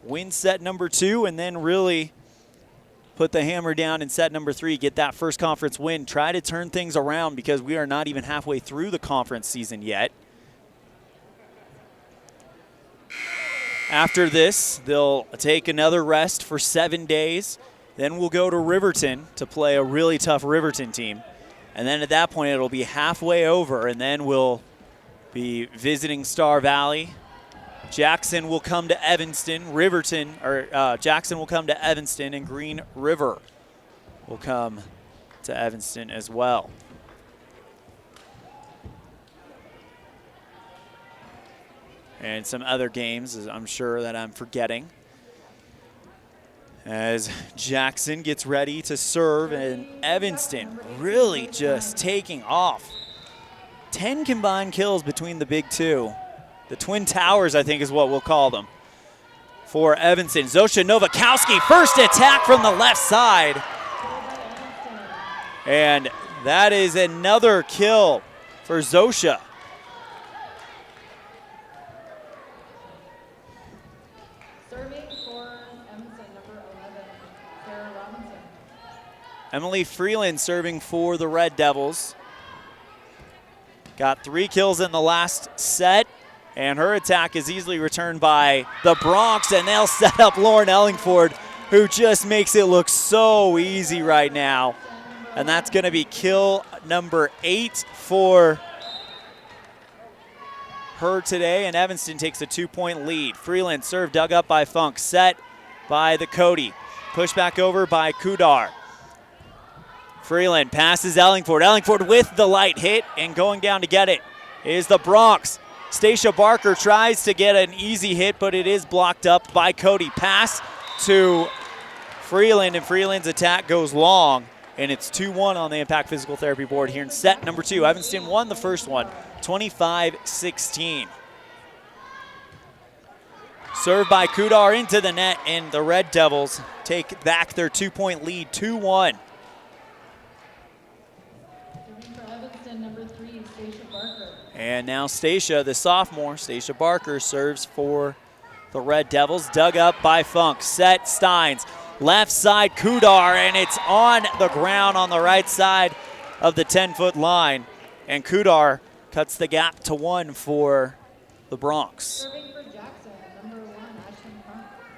Speaker 2: win set number 2 and then really put the hammer down in set number 3, get that first conference win, try to turn things around because we are not even halfway through the conference season yet. After this, they'll take another rest for 7 days. Then we'll go to Riverton to play a really tough Riverton team. And then at that point, it'll be halfway over, and then we'll be visiting Star Valley. Jackson will come to Evanston. Jackson will come to Evanston, and Green River will come to Evanston as well. And some other games, as I'm sure that I'm forgetting. As Jackson gets ready to serve, and Evanston really just taking off. 10 combined kills between the big two. The Twin Towers, I think, is what we'll call them. For Evanston, Zosha Novakowski, first attack from the left side. And that is another kill for Zosha. Emily Freeland serving for the Red Devils. Got 3 kills in the last set, and her attack is easily returned by the Bronx, and they'll set up Lauren Ellingford, who just makes it look so easy right now. And that's going to be kill number 8 for her today, and Evanston takes a 2-point lead. Freeland serve dug up by Funk, set by the Cody. Push back over by Kudar. Freeland passes Ellingford. Ellingford with the light hit, and going down to get it is the Bronx. Stacia Barker tries to get an easy hit, but it is blocked up by Cody. Pass to Freeland, and Freeland's attack goes long, and it's 2-1 on the Impact Physical Therapy board here in set number 2. Evanston won the first one, 25-16. Served by Kudar into the net, and the Red Devils take back their 2-point lead, 2-1. And now Stacia, the sophomore, Stacia Barker, serves for the Red Devils. Dug up by Funk. Set Steins. Left side Kudar, and it's on the ground on the right side of the 10-foot line. And Kudar cuts the gap to 1 for the Bronx.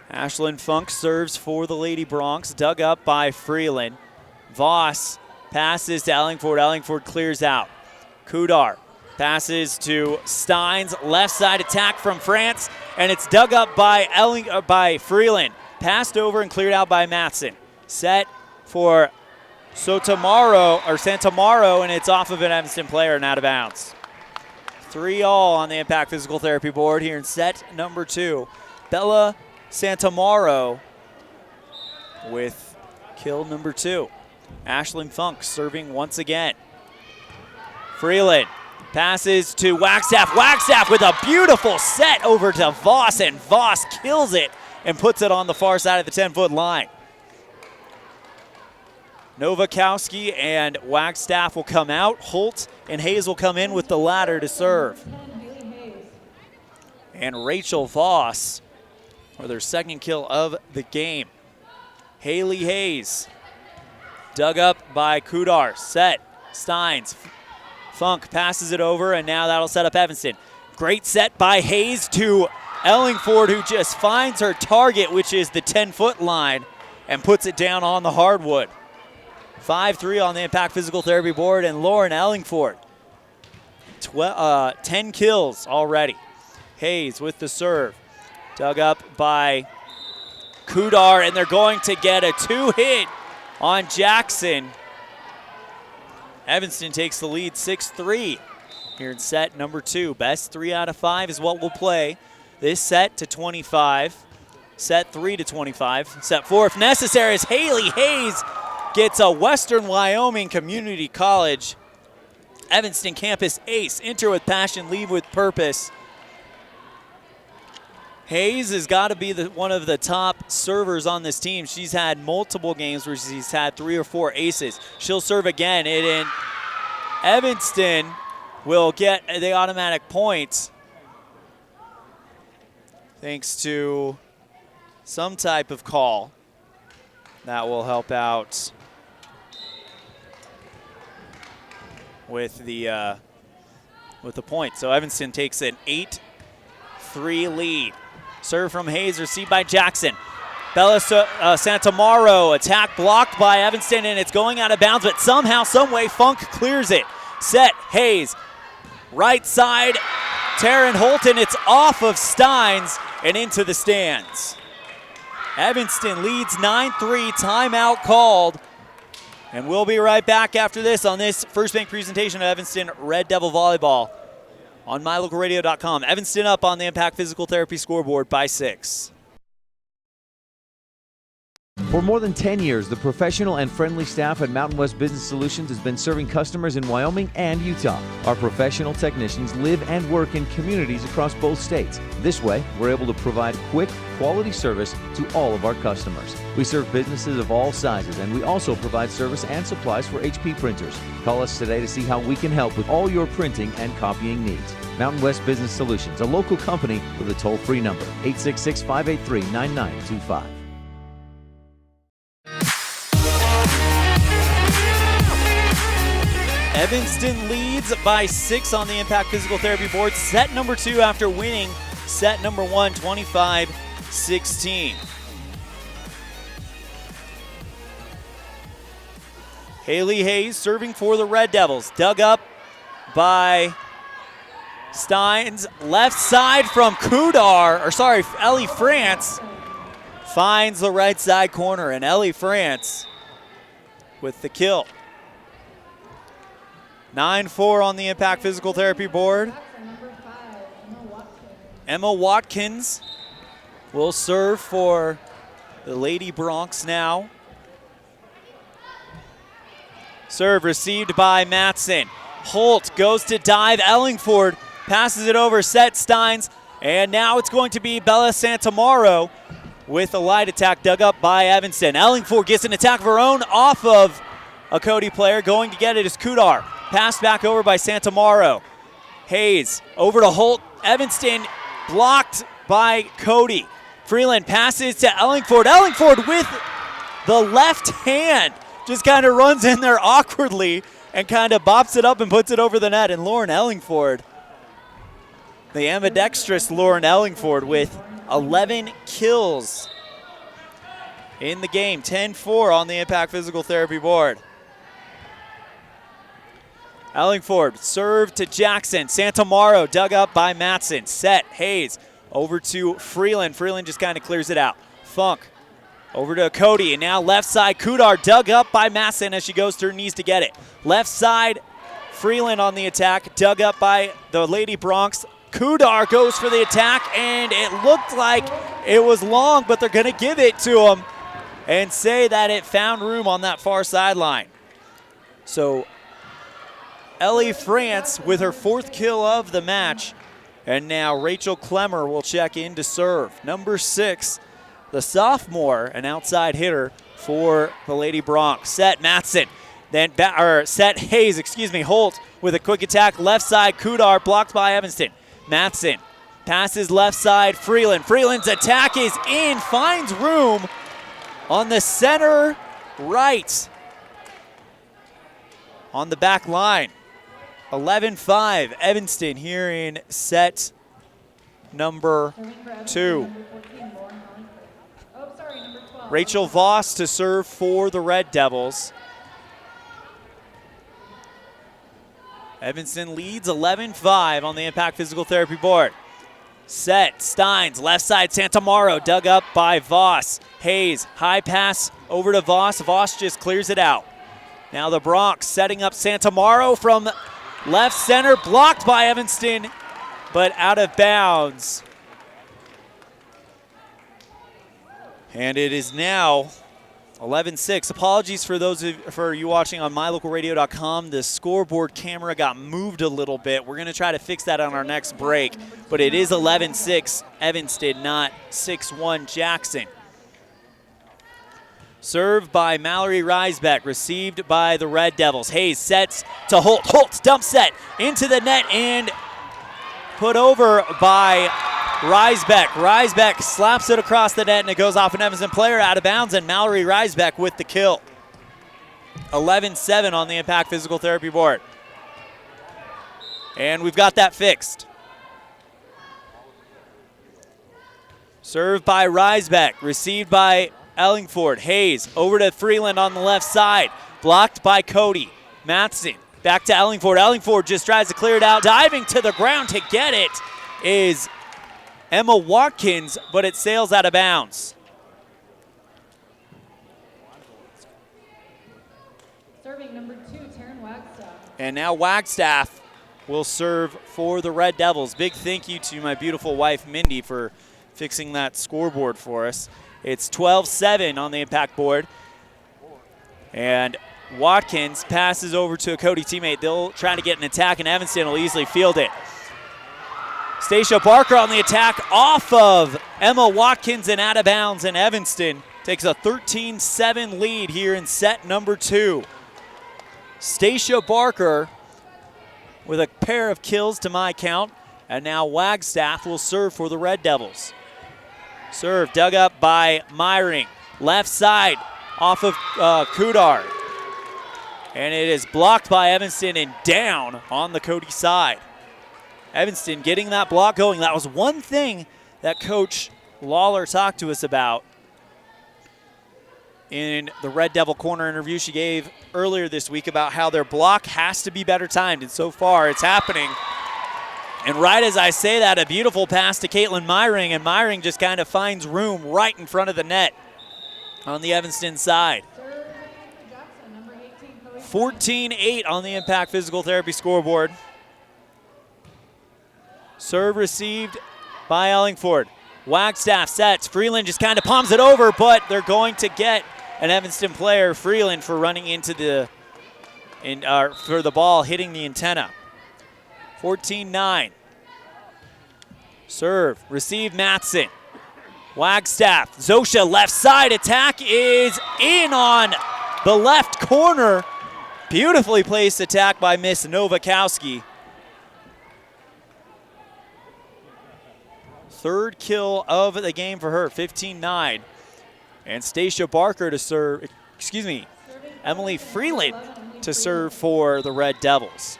Speaker 2: Ashlyn Funk serves for the Lady Bronx. Dug up by Freeland. Voss passes to Ellingford. Ellingford clears out. Kudar passes to Steins, left side attack from France, and it's dug up by Freeland. Passed over and cleared out by Matson. Set for Santamaro, and it's off of an Evanston player and out of bounds. 3-all on the Impact Physical Therapy board here in set number 2. Bella Santamaro with kill number 2. Ashlyn Funk serving once again. Freeland passes to Wagstaff. Wagstaff with a beautiful set over to Voss, and Voss kills it and puts it on the far side of the 10-foot line. Novakowski and Wagstaff will come out. Holt and Hayes will come in with the ladder to serve. And Rachel Voss for their second kill of the game. Haley Hayes dug up by Kudar. Set. Steins. Funk passes it over, and now that'll set up Evanston. Great set by Hayes to Ellingford, who just finds her target, which is the 10-foot line, and puts it down on the hardwood. 5-3 on the Impact Physical Therapy board, and Lauren Ellingford, 10 kills already. Hayes with the serve. Dug up by Kudar, and they're going to get a 2-hit on Jackson. Evanston takes the lead 6-3 here in set number 2. Best 3 out of 5 is what we'll play this set to 25. Set 3 to 25. Set 4 if necessary as Haley Hayes gets a Western Wyoming Community College Evanston campus ace. Enter with passion, leave with purpose. Hayes has got to be one of the top servers on this team. She's had multiple games where she's had 3 or 4 aces. She'll serve again. Evanston will get the automatic point thanks to some type of call that will help out with the point. So Evanston takes an 8-3 lead. Serve from Hayes, received by Jackson. Bella Santamaro, attack blocked by Evanston, and it's going out of bounds, but somehow, someway, Funk clears it. Set, Hayes, right side, Taryn Holton. It's off of Steins and into the stands. Evanston leads 9-3, timeout called. And we'll be right back after this on this First Bank presentation of Evanston Red Devil Volleyball on mylocalradio.com. Evanston up on the Impact Physical Therapy scoreboard by 6.
Speaker 5: For more than 10 years, the professional and friendly staff at Mountain West Business Solutions has been serving customers in Wyoming and Utah. Our professional technicians live and work in communities across both states. This way, we're able to provide quick, quality service to all of our customers. We serve businesses of all sizes, and we also provide service and supplies for HP printers. Call us today to see how we can help with all your printing and copying needs. Mountain West Business Solutions, a local company with a toll-free number, 866-583-9925.
Speaker 2: Evanston leads by 6 on the Impact Physical Therapy board. Set number 2 after winning set number 1, 25-16. Haley Hayes serving for the Red Devils. Dug up by Steins. Left side from Ellie France finds the right side corner, and Ellie France with the kill. 9-4 on the Impact Physical Therapy board. Emma Watkins will serve for the Lady Bronx now. Serve received by Matson. Holt goes to dive. Ellingford passes it over, set Steins, and now it's going to be Bella Santamaro with a light attack dug up by Evanston. Ellingford gets an attack of her own off of a Cody player. Going to get it is Kudar. Passed back over by Santamaro. Hayes over to Holt. Evanston blocked by Cody. Freeland passes to Ellingford. Ellingford with the left hand just kind of runs in there awkwardly and kind of bops it up and puts it over the net. And Lauren Ellingford, the ambidextrous Lauren Ellingford, with 11 kills in the game. 10-4 on the Impact Physical Therapy board. Ellingford served to Jackson. Santamaro dug up by Matson. Set, Hayes over to Freeland. Freeland just kind of clears it out. Funk over to Cody, and now left side, Kudar dug up by Matson as she goes to her knees to get it. Left side, Freeland on the attack, dug up by the Lady Bronx. Kudar goes for the attack, and it looked like it was long, but they're going to give it to him and say that it found room on that far sideline. So Ellie France with her 4th kill of the match. And now Rachel Klemmer will check in to serve. Number 6, the sophomore, an outside hitter for the Lady Bronx. Set Matson, then set Hayes, Holt with a quick attack. Left side, Kudar blocked by Evanston. Matson passes left side, Freeland. Freeland's attack is in, finds room on the center right on the back line. 11-5, Evanston here in set number 2. Rachel Voss to serve for the Red Devils. Evanston leads 11-5 on the Impact Physical Therapy board. Set, Steins, left side, Santamaro, dug up by Voss. Hayes, high pass over to Voss. Voss just clears it out. Now the Bronx setting up Santamaro from left center, blocked by Evanston, but out of bounds. And it is now 11-6. Apologies for for you watching on mylocalradio.com. The scoreboard camera got moved a little bit. We're going to try to fix that on our next break. But it is 11-6 Evanston, not 6-1 Jackson. Serve by Mallory Reisbeck, received by the Red Devils. Hayes sets to Holt. Holt dump set into the net and put over by Reisbeck. Reisbeck slaps it across the net and it goes off an Evanston player out of bounds, and Mallory Reisbeck with the kill. 11-7 on the Impact Physical Therapy board. And we've got that fixed. Served by Reisbeck, received by Ellingford. Hayes over to Freeland on the left side. Blocked by Cody. Matson back to Ellingford. Ellingford just tries to clear it out. Diving to the ground to get it is Emma Watkins, but it sails out of bounds.
Speaker 3: Serving number 2, Taryn Wagstaff.
Speaker 2: And now Wagstaff will serve for the Red Devils. Big thank you to my beautiful wife, Mindy, for fixing that scoreboard for us. It's 12-7 on the Impact board. And Watkins passes over to a Cody teammate. They'll try to get an attack, and Evanston will easily field it. Stacia Barker on the attack off of Emma Watkins and out of bounds, and Evanston takes a 13-7 lead here in set number 2. Stacia Barker with a pair of kills to my count, and now Wagstaff will serve for the Red Devils. Serve dug up by Myring. Left side off of Kudar. And it is blocked by Evanston and down on the Cody side. Evanston getting that block going. That was one thing that Coach Lawler talked to us about in the Red Devil Corner interview she gave earlier this week about how their block has to be better timed. And so far it's happening. And right as I say that, a beautiful pass to Caitlin Myring, and Myring just kind of finds room right in front of the net on the Evanston side. 14-8 on the Impact Physical Therapy scoreboard. Serve received by Ellingford. Wagstaff sets. Freeland just kind of palms it over, but they're going to get an Evanston player, Freeland, for running into for the ball hitting the antenna. 14-9. Serve, receive Matson. Wagstaff, Zosha left side, attack is in on the left corner. Beautifully placed attack by Miss Novakowski. Third kill of the game for her, 15-9. And Stacia Barker to serve, Emily Freeland to serve for the Red Devils.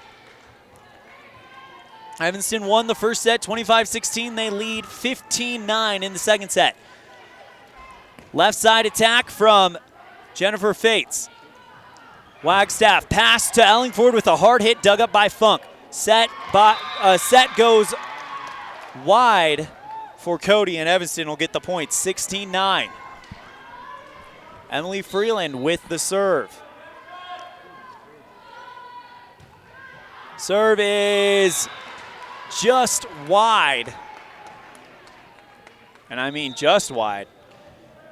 Speaker 2: Evanston won the first set, 25-16. They lead 15-9 in the second set. Left side attack from Jennifer Fates. Wagstaff pass to Ellingford with a hard hit dug up by Funk. Set goes wide for Cody, and Evanston will get the point, 16-9. Emily Freeland with the serve. Serve is just wide. And I mean just wide.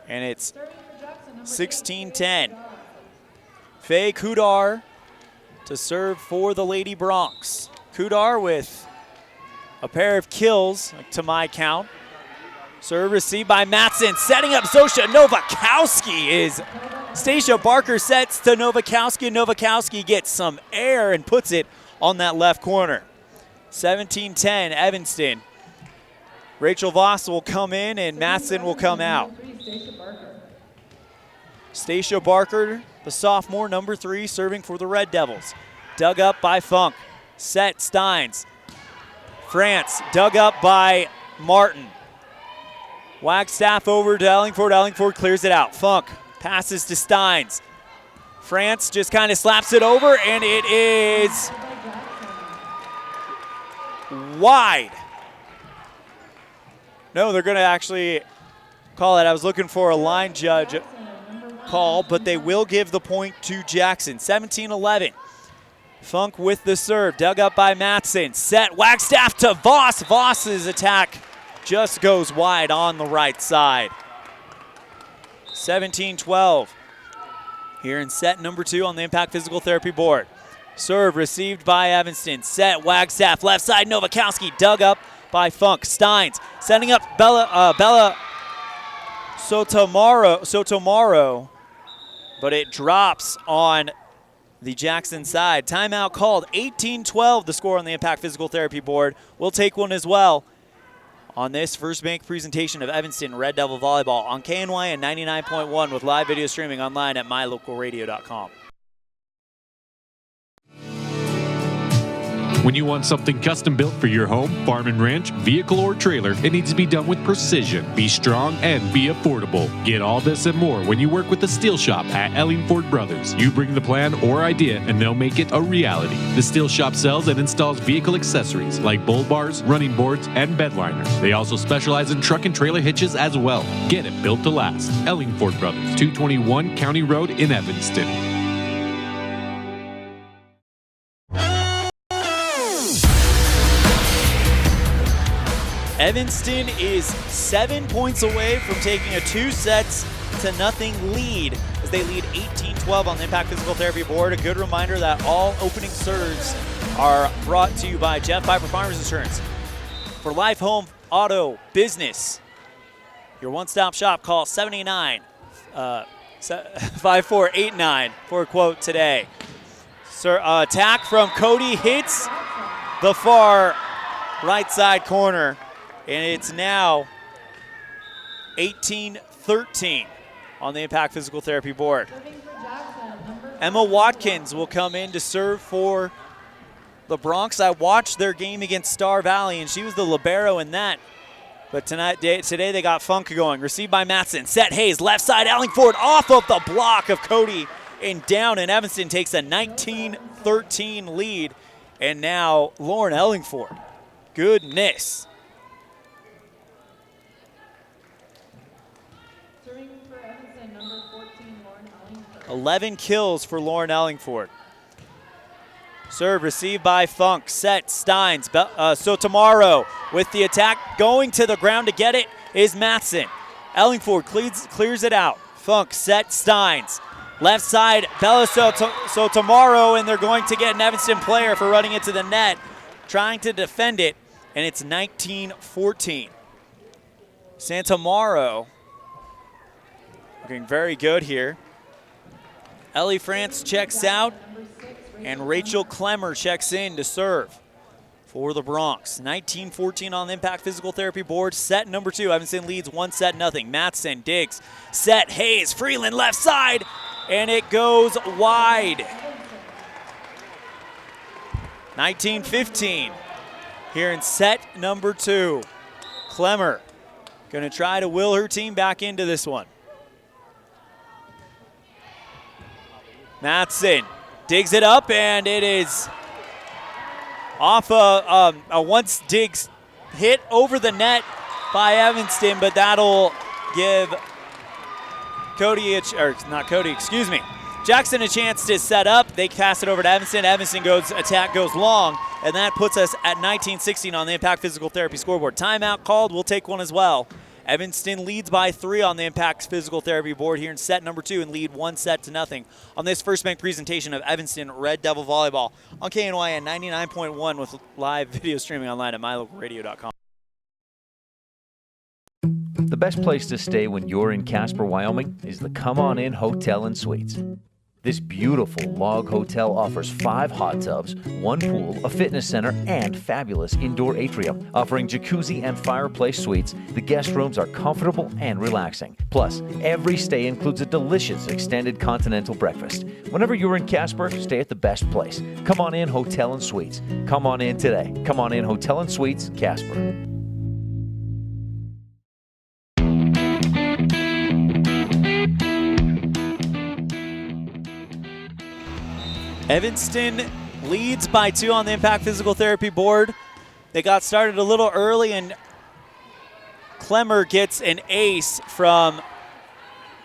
Speaker 2: And it's 16-10. Faye Kudar to serve for the Lady Bronx. Kudar with a pair of kills to my count. Serve received by Matson, setting up Zosha. Novakowski is, Stacia Barker sets to Novakowski, and Novakowski gets some air and puts it on that left corner. 17-10, Evanston. Rachel Voss will come in and Matson will come out. Stacia Barker, the sophomore, number 3, serving for the Red Devils. Dug up by Funk. Set Steins. France, dug up by Martin. Wagstaff over to Ellingford. Ellingford clears it out. Funk passes to Steins. France just kind of slaps it over, and it is wide. No, they're going to actually call it. I was looking for a line judge call, but they will give the point to Jackson. 17-11. Funk with the serve. Dug up by Matson. Set. Wagstaff to Voss. Voss's attack just goes wide on the right side. 17-12. Here in set number 2 on the Impact Physical Therapy board. Serve received by Evanston. Set. Wagstaff. Left side. Novakowski. Dug up by Funk. Steins setting up Bella Sotomaro but it drops on the Jackson side. Timeout called, 18-12 the score on the Impact Physical Therapy board. We'll take one as well on this First Bank presentation of Evanston Red Devil Volleyball on KNYN 99.1 with live video streaming online at mylocalradio.com.
Speaker 1: When you want something custom built for your home, farm and ranch, vehicle, or trailer, it needs to be done with precision, be strong, and be affordable. Get all this and more when you work with the Steel Shop at Ellingford Brothers. You bring the plan or idea, and they'll make it a reality. The Steel Shop sells and installs vehicle accessories like bull bars, running boards, and bed liners. They also specialize in truck and trailer hitches as well. Get it built to last. Ellingford Brothers, 221 County Road in Evanston.
Speaker 2: Evanston is 7 points away from taking a 2-0 lead as they lead 18-12 on the Impact Physical Therapy board. A good reminder that all opening serves are brought to you by Jeff Piper Farmers Insurance. For life, home, auto, business, your one-stop shop, call 789-5489 for a quote today. Attack from Cody hits the far right side corner. And it's now 18-13 on the Impact Physical Therapy board. Emma Watkins will come in to serve for the Bronx. I watched their game against Star Valley, and she was the libero in that. But today they got funk going. Received by Matson. Set Hayes, left side, Ellingford off of the block of Cody and down. And Evanston takes a 19-13 lead. And now Lauren Ellingford. Goodness. 11 kills for Lauren Ellingford. Serve received by Funk. Set Steins. So tomorrow with the attack going to the ground to get it is Matson. Ellingford clears it out. Funk set Steins. Left side Bella so tomorrow, and they're going to get an Evanston player for running into the net, trying to defend it, and it's 19-14. Santamaro looking very good here. Ellie France checks out, and Rachel Klemmer checks in to serve for the Bronx. 19-14 on the Impact Physical Therapy board. Set number 2. Evanston leads 1-0. Matson digs. Set Hayes. Freeland left side, and it goes wide. 19-15 here in set number 2. Klemmer going to try to will her team back into this one. Matson digs it up, and it is off a once digs hit over the net by Evanston, but that'll give Jackson a chance to set up. They pass it over to Evanston. Evanston attack goes long, and that puts us at 19-16 on the Impact Physical Therapy scoreboard. Timeout called. We'll take one as well. Evanston leads by 3 on the Impact Physical Therapy board here in set number 2 and lead 1-0 on this First Bank presentation of Evanston Red Devil Volleyball on KNYN 99.1 with live video streaming online at mylocalradio.com.
Speaker 5: The best place to stay when you're in Casper, Wyoming is the Come On In Hotel and Suites. This beautiful log hotel offers 5 hot tubs, 1 pool, a fitness center, and fabulous indoor atrium. Offering jacuzzi and fireplace suites, the guest rooms are comfortable and relaxing. Plus, every stay includes a delicious extended continental breakfast. Whenever you're in Casper, stay at the best place. Come On In Hotel and Suites. Come on in today. Come On In Hotel and Suites, Casper.
Speaker 2: Evanston leads by 2 on the Impact Physical Therapy board. They got started a little early, and Klemmer gets an ace for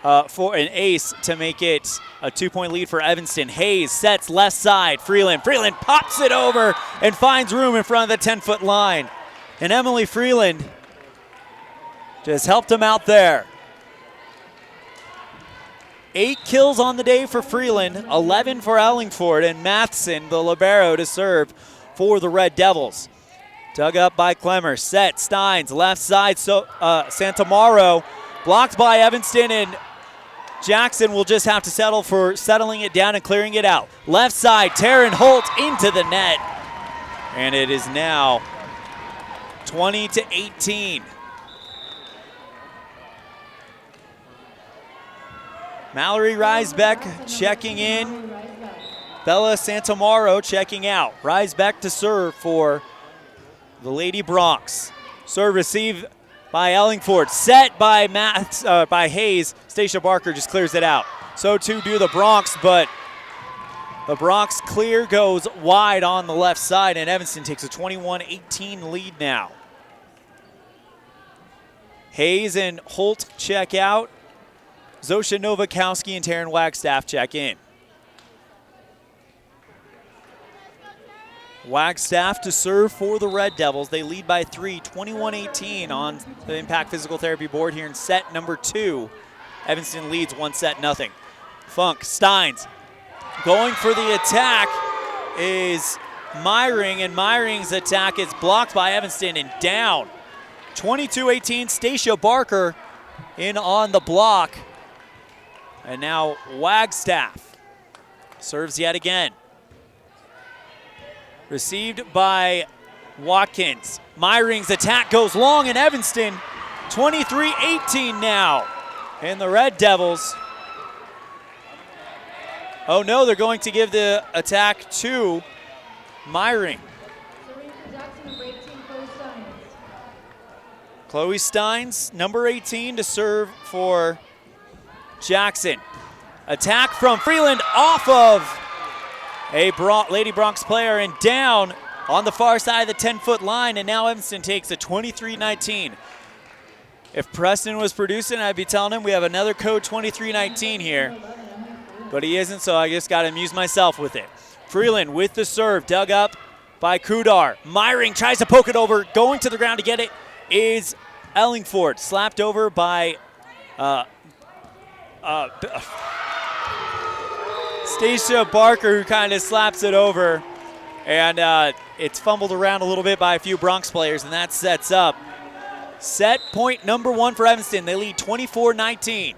Speaker 2: an ace to make it a 2-point lead for Evanston. Hayes sets left side. Freeland pops it over and finds room in front of the 10-foot line. And Emily Freeland just helped him out there. 8 kills on the day for Freeland, 11 for Ellingford, and Matheson, the libero, to serve for the Red Devils. Dug up by Klemmer. Set Steins, left side. Santamaro blocked by Evanston, and Jackson will just have to settle for settling it down and clearing it out. Left side, Taryn Holt into the net. And it is now 20-18. Mallory Riesbeck checking in. Bella Santamaro checking out. Riesbeck to serve for the Lady Bronx. Serve receive by Ellingford. Set by by Hayes. Stacia Barker just clears it out. So too do the Bronx, but the Bronx clear goes wide on the left side, and Evanston takes a 21-18 lead now. Hayes and Holt check out. Zosha Novakowski and Taryn Wagstaff check in. Wagstaff to serve for the Red Devils. They lead by 3, 21-18 on the Impact Physical Therapy board here in set number 2. Evanston leads 1-0. Funk, Steins. Going for the attack is Myring, and Myring's attack is blocked by Evanston and down. 22-18, Stacia Barker in on the block. And now Wagstaff serves yet again. Received by Watkins. Myring's attack goes long, and Evanston 23-18 now. And the Red Devils, oh no, they're going to give the attack to Myring. Chloe Steins, number 18, to serve for Jackson. Attack from Freeland off of a Lady Bronx player and down on the far side of the 10-foot line, and now Evanston takes a 23-19. If Preston was producing, I'd be telling him we have another code 23-19 here, but he isn't, so I just got to amuse myself with it. Freeland with the serve, dug up by Kudar. Myring tries to poke it over, going to the ground to get it is Ellingford, slapped over by Stacia Barker, who kind of slaps it over, and it's fumbled around a little bit by a few Bronx players, and that sets up set point number 1 for Evanston. They lead 24-19.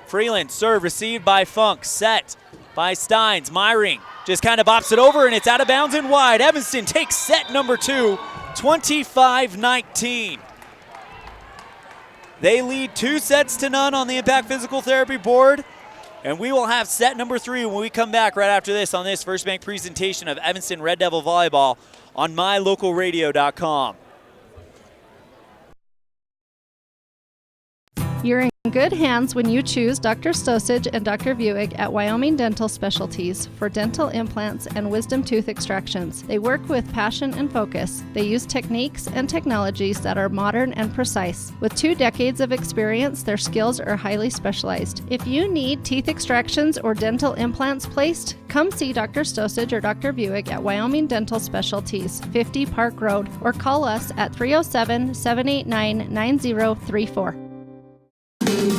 Speaker 2: Freeland, serve received by Funk, set by Steins. Myring just kind of bops it over, and it's out of bounds and wide. Evanston takes set number 2, 25-19. They lead 2-0 on the Impact Physical Therapy board. And we will have set number 3 when we come back right after this on this First Bank presentation of Evanston Red Devil Volleyball on mylocalradio.com.
Speaker 3: You're in good hands when you choose Dr. Stosage and Dr. Buick at Wyoming Dental Specialties for dental implants and wisdom tooth extractions. They work with passion and focus. They use techniques and technologies that are modern and precise. With 2 decades of experience, their skills are highly specialized. If you need teeth extractions or dental implants placed, come see Dr. Stosage or Dr. Buick at Wyoming Dental Specialties, 50 Park Road, or call us at 307-789-9034.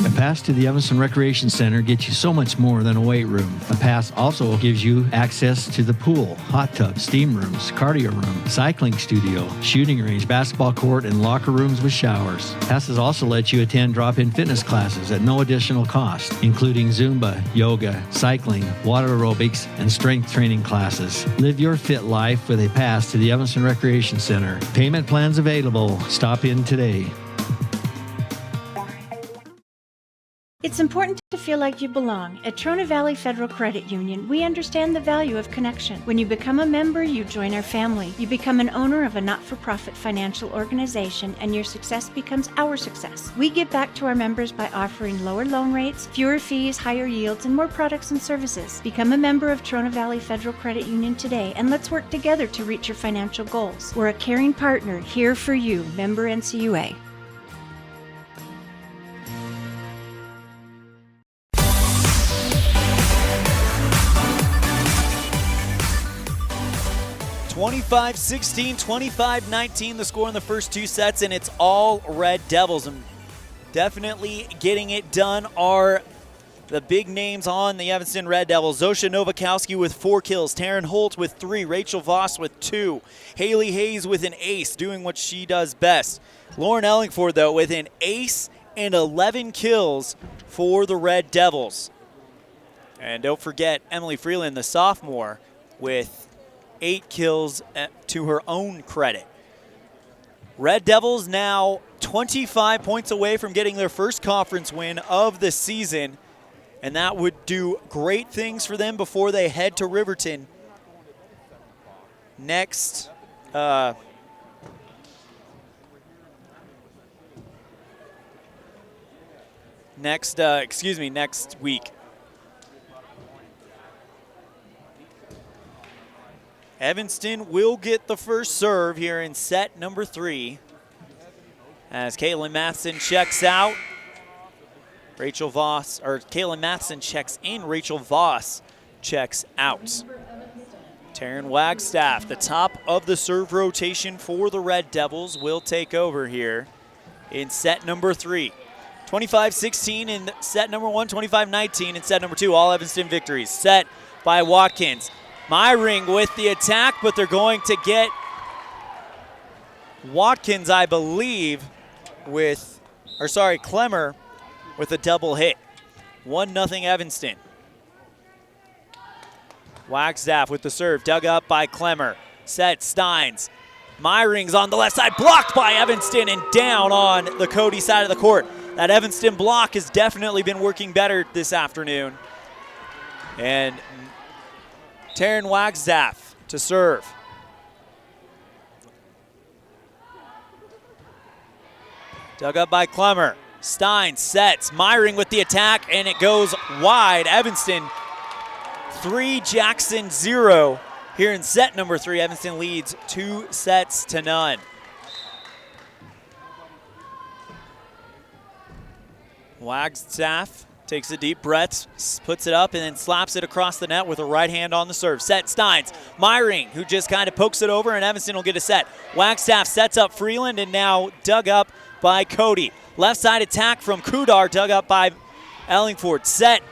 Speaker 7: A pass to the Evanston Recreation Center gets you so much more than a weight room. A pass also gives you access to the pool, hot tub, steam rooms, cardio room, cycling studio, shooting range, basketball court, and locker rooms with showers. Passes also let you attend drop-in fitness classes at no additional cost, including Zumba, yoga, cycling, water aerobics, and strength training classes. Live your fit life with a pass to the Evanston Recreation Center. Payment plans available. Stop in today.
Speaker 17: It's important to feel like you belong. At Trona Valley Federal Credit Union, we understand the value of connection. When you become a member, you join our family. You become an owner of a not-for-profit financial organization, and your success becomes our success. We give back to our members by offering lower loan rates, fewer fees, higher yields, and more products and services. Become a member of Trona Valley Federal Credit Union today, and let's work together to reach your financial goals. We're a caring partner here for you. Member NCUA.
Speaker 2: (25-16, 25-19) the score in the first 2 sets, and it's all Red Devils. And definitely getting it done are the big names on the Evanston Red Devils. Zosha Novakowski with 4 kills, Taryn Holt with 3, Rachel Voss with 2, Haley Hayes with an ace, doing what she does best. Lauren Ellingford, though, with an ace and 11 kills for the Red Devils. And don't forget Emily Freeland, the sophomore, with 8 kills to her own credit. Red Devils now 25 points away from getting their first conference win of the season, and that would do great things for them before they head to Riverton next next week. Evanston will get the first serve here in set number 3 as Caitlin Matheson checks out. Caitlin Matheson checks in, Rachel Voss checks out. Taryn Wagstaff, the top of the serve rotation for the Red Devils, will take over here in set number 3. 25-16 in set number 1, 25-19 in set number 2. All Evanston victories. Set by Watkins. Myring with the attack, but they're going to get Watkins, I believe, Clemmer with a double hit. 1-0 Evanston. Wagstaff with the serve, dug up by Clemmer. Set, Steins. Myring's on the left side, blocked by Evanston and down on the Cody side of the court. That Evanston block has definitely been working better this afternoon. And Taryn Wagstaff to serve. Dug up by Clemmer. Stein sets. Myring with the attack, and it goes wide. Evanston 3, Jackson 0. Here in set number 3, Evanston leads 2-0. Wagstaff takes a deep breath, puts it up, and then slaps it across the net with a right hand on the serve. Set, Steins. Myring, who just kind of pokes it over, and Evanston will get a set. Wagstaff sets up Freeland, and now dug up by Cody. Left side attack from Kudar, dug up by Ellingford. Set.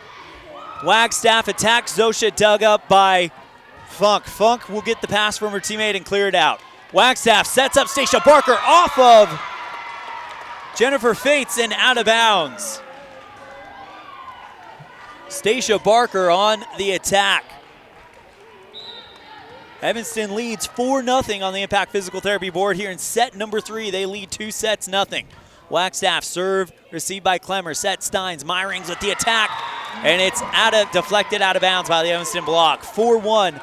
Speaker 2: Wagstaff attacks Zosha, dug up by Funk. Funk will get the pass from her teammate and clear it out. Wagstaff sets up Stacia Barker off of Jennifer Fates and out of bounds. Stacia Barker on the attack. Evanston leads 4-0 on the Impact Physical Therapy board here in set number 3. They lead 2-0. Wagstaff serve, received by Clemmer. Set, Steins. Myring's with the attack, and it's deflected out of bounds by the Evanston block. 4-1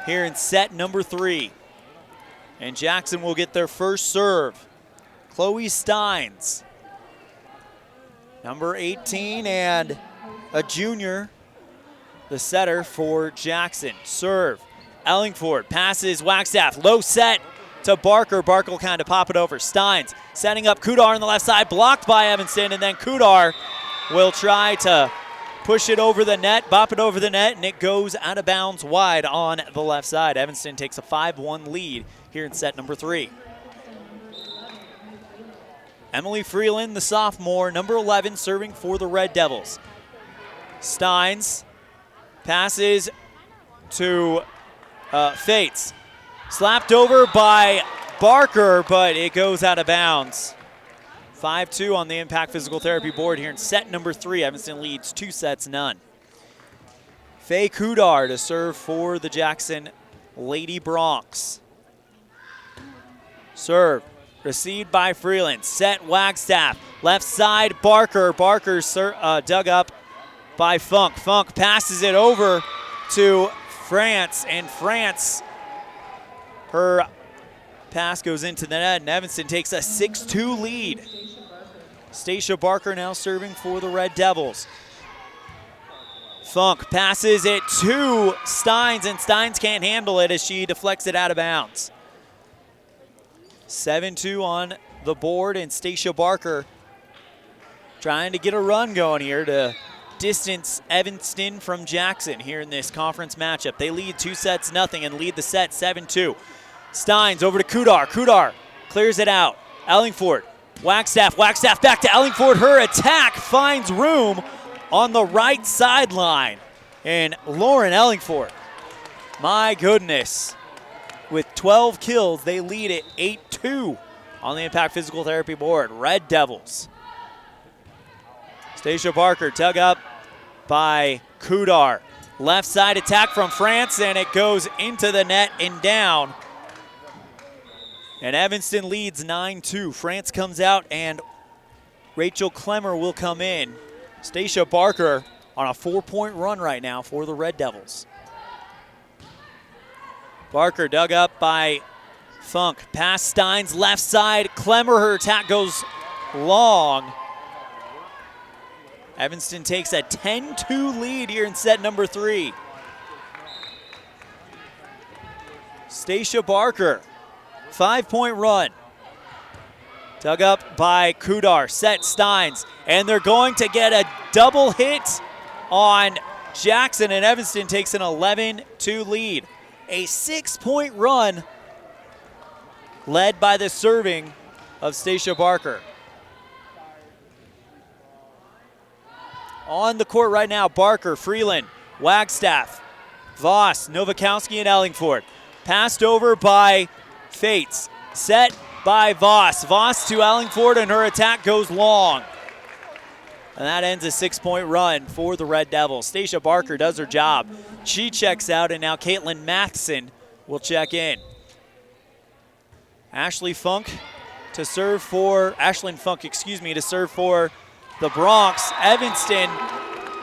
Speaker 2: here in set number 3. And Jackson will get their first serve. Chloe Steins, number 18 and a junior, the setter for Jackson. Serve. Ellingford passes Wagstaff. Low set to Barker. Barker will kind of pop it over. Steins setting up Kudar on the left side, blocked by Evanston, and then Kudar will try to push it over the net, bop it over the net, and it goes out of bounds wide on the left side. Evanston takes a 5-1 lead here in set number 3. Emily Freeland, the sophomore, number 11, serving for the Red Devils. Steins passes to Fates. Slapped over by Barker, but it goes out of bounds. 5-2 on the Impact Physical Therapy board here in set number 3. Evanston leads 2-0. Faye Kudar to serve for the Jackson Lady Bronx. Serve. Received by Freeland. Set, Wagstaff. Left side, Barker. Barker dug up by Funk. Funk passes it over to France, and France, her pass goes into the net, and Evanston takes a 6-2 lead. Stacia Barker now serving for the Red Devils. Funk passes it to Steins, and Steins can't handle it as she deflects it out of bounds. 7-2 on the board, and Stacia Barker trying to get a run going here to distance Evanston from Jackson here in this conference matchup. They lead 2-0 and lead the set 7-2. Steins over to Kudar. Kudar clears it out. Ellingford. Wagstaff. Wagstaff back to Ellingford. Her attack finds room on the right sideline. And Lauren Ellingford, my goodness, with 12 kills, they lead it 8-2 on the Impact Physical Therapy board. Red Devils. Stacia Barker dug up by Kudar. Left side attack from France, and it goes into the net and down. And Evanston leads 9-2. France comes out, and Rachel Klemmer will come in. Stacia Barker on a 4-point run right now for the Red Devils. Barker dug up by Funk. Pass Steins, left side. Klemmer, her attack goes long. Evanston takes a 10-2 lead here in set number 3. Stacia Barker, 5-point run. Dug up by Kudar, set Steins, and they're going to get a double hit on Jackson, and Evanston takes an 11-2 lead. A 6-point run led by the serving of Stacia Barker. On the court right now, Barker, Freeland, Wagstaff, Voss, Novakowski, and Ellingford. Passed over by Fates. Set by Voss. Voss to Ellingford, and her attack goes long. And that ends a 6-point run for the Red Devils. Stacia Barker does her job. She checks out, and now Caitlin Matheson will check in. Ashlyn Funk to serve for the Bronx. Evanston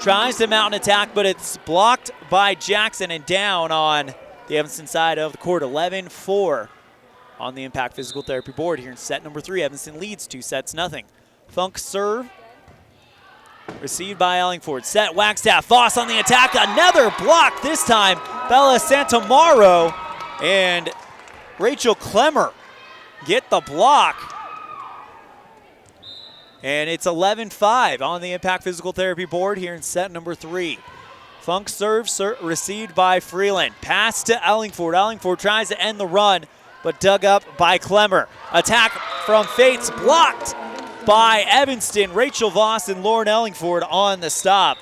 Speaker 2: tries to mount an attack, but it's blocked by Jackson and down on the Evanston side of the court. 11-4 on the Impact Physical Therapy board here in set number 3. Evanston leads 2-0. Funk serve. Received by Ellingford. Set Wagstaff. Voss on the attack. Another block this time. Bella Santamaro and Rachel Klemmer get the block. And it's 11-5 on the Impact Physical Therapy board here in set number 3. Funk serve received by Freeland. Pass to Ellingford. Ellingford tries to end the run, but dug up by Klemmer. Attack from Fates blocked by Evanston. Rachel Voss and Lauren Ellingford on the stop.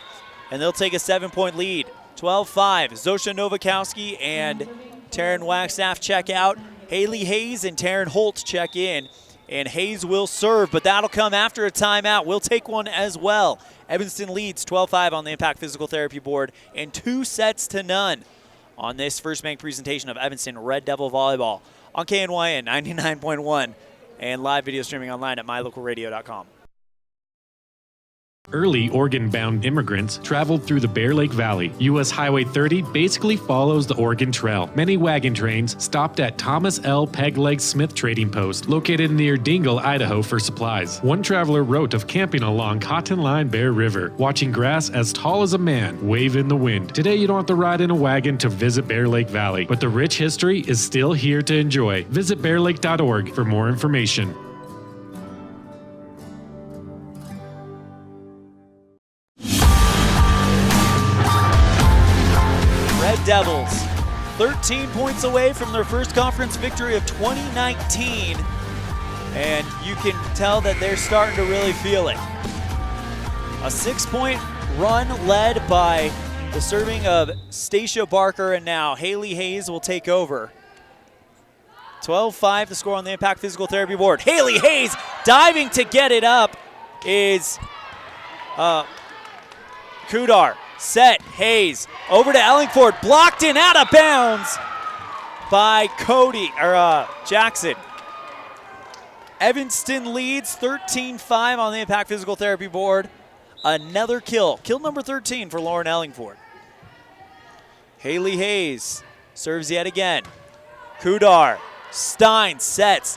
Speaker 2: And they'll take a 7-point lead. 12-5. Zosha Novakowski and Taryn Wagstaff check out. Haley Hayes and Taryn Holt check in. And Hayes will serve, but that'll come after a timeout. We'll take one as well. Evanston leads 12-5 on the Impact Physical Therapy board and 2-0 on this First Bank presentation of Evanston Red Devil Volleyball on KNYN 99.1 and live video streaming online at mylocalradio.com.
Speaker 1: Early Oregon-bound immigrants traveled through the Bear Lake Valley. U.S. Highway 30 basically follows the Oregon Trail. Many wagon trains stopped at Thomas L. Pegleg Smith Trading Post, located near Dingle, Idaho, for supplies. One traveler wrote of camping along Cotton Line Bear River, watching grass as tall as a man wave in the wind. Today, you don't have to ride in a wagon to visit Bear Lake Valley, but the rich history is still here to enjoy. Visit bearlake.org for more information.
Speaker 2: Devils 13 points away from their first conference victory of 2019, and you can tell that they're starting to really feel it. A 6-point run led by the serving of Stacia Barker, and now Haley Hayes will take over. 12-5 the score on the Impact Physical Therapy board. Haley Hayes diving to get it up is Kudar. Set, Hayes, over to Ellingford, blocked and out of bounds by Jackson. Evanston leads 13-5 on the Impact Physical Therapy board. Another kill number 13 for Lauren Ellingford. Haley Hayes serves yet again. Kudar, Stein sets,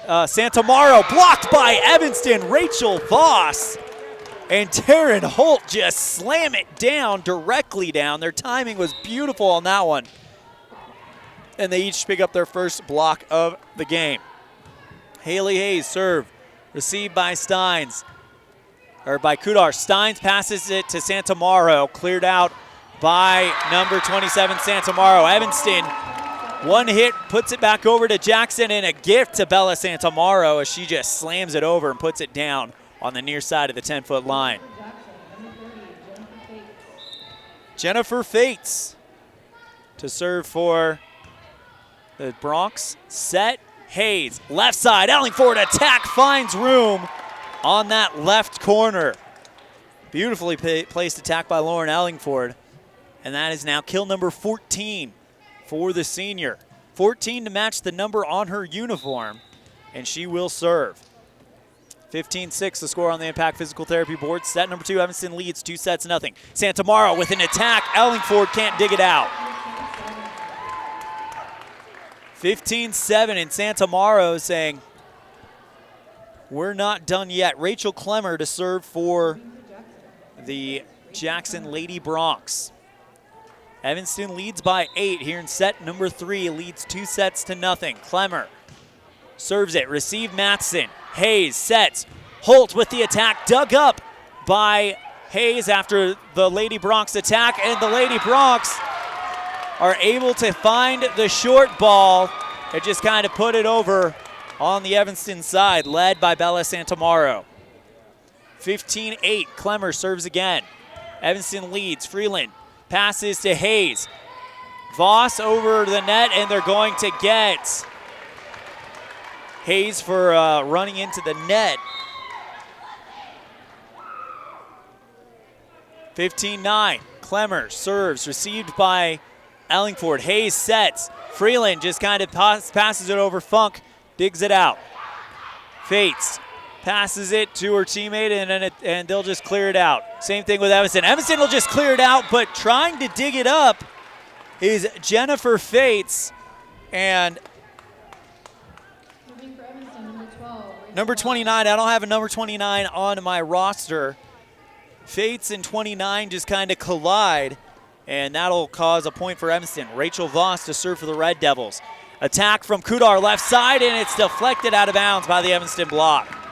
Speaker 2: Santamaro blocked by Evanston, Rachel Voss. And Taryn Holt just slam it down, directly down. Their timing was beautiful on that one. And they each pick up their first block of the game. Haley Hayes serve, received by Kudar. Steins passes it to Santamaro, cleared out by number 27, Santamaro. Evanston, one hit, puts it back over to Jackson, and a gift to Bella Santamaro as she just slams it over and puts it down on the near side of the 10-foot line. Jennifer Fates to serve for the Bronx. Set, Hayes, left side, Ellingford attack finds room on that left corner. Beautifully placed attack by Lauren Ellingford. And that is now kill number 14 for the senior. 14 to match the number on her uniform, and she will serve. 15-6 the score on the Impact Physical Therapy board. Set number 2, Evanston leads 2-0. Santamaro with an attack. Ellingford can't dig it out. 15-7, and Santamaro saying, we're not done yet. Rachel Klemmer to serve for the Jackson Lady Bronx. Evanston leads by 8 here in set number 3, leads 2-0. Klemmer serves it, receive Mattson. Hayes sets, Holt with the attack, dug up by Hayes after the Lady Bronx attack, and the Lady Bronx are able to find the short ball and just kind of put it over on the Evanston side, led by Bella Santamaro. 15-8, Klemmer serves again. Evanston leads, Freeland passes to Hayes. Voss over the net, and they're going to get Hayes for running into the net. 15-9, Klemmer serves, received by Ellingford. Hayes sets, Freeland just kind of passes it over Funk, digs it out. Fates passes it to her teammate, and they'll just clear it out. Same thing with Evanston. Evanston will just clear it out, but trying to dig it up is Jennifer Fates, and number 29, I don't have a number 29 on my roster. Fates and 29 just kind of collide, and that'll cause a point for Evanston. Rachel Voss to serve for the Red Devils. Attack from Kudar left side, and it's deflected out of bounds by the Evanston block.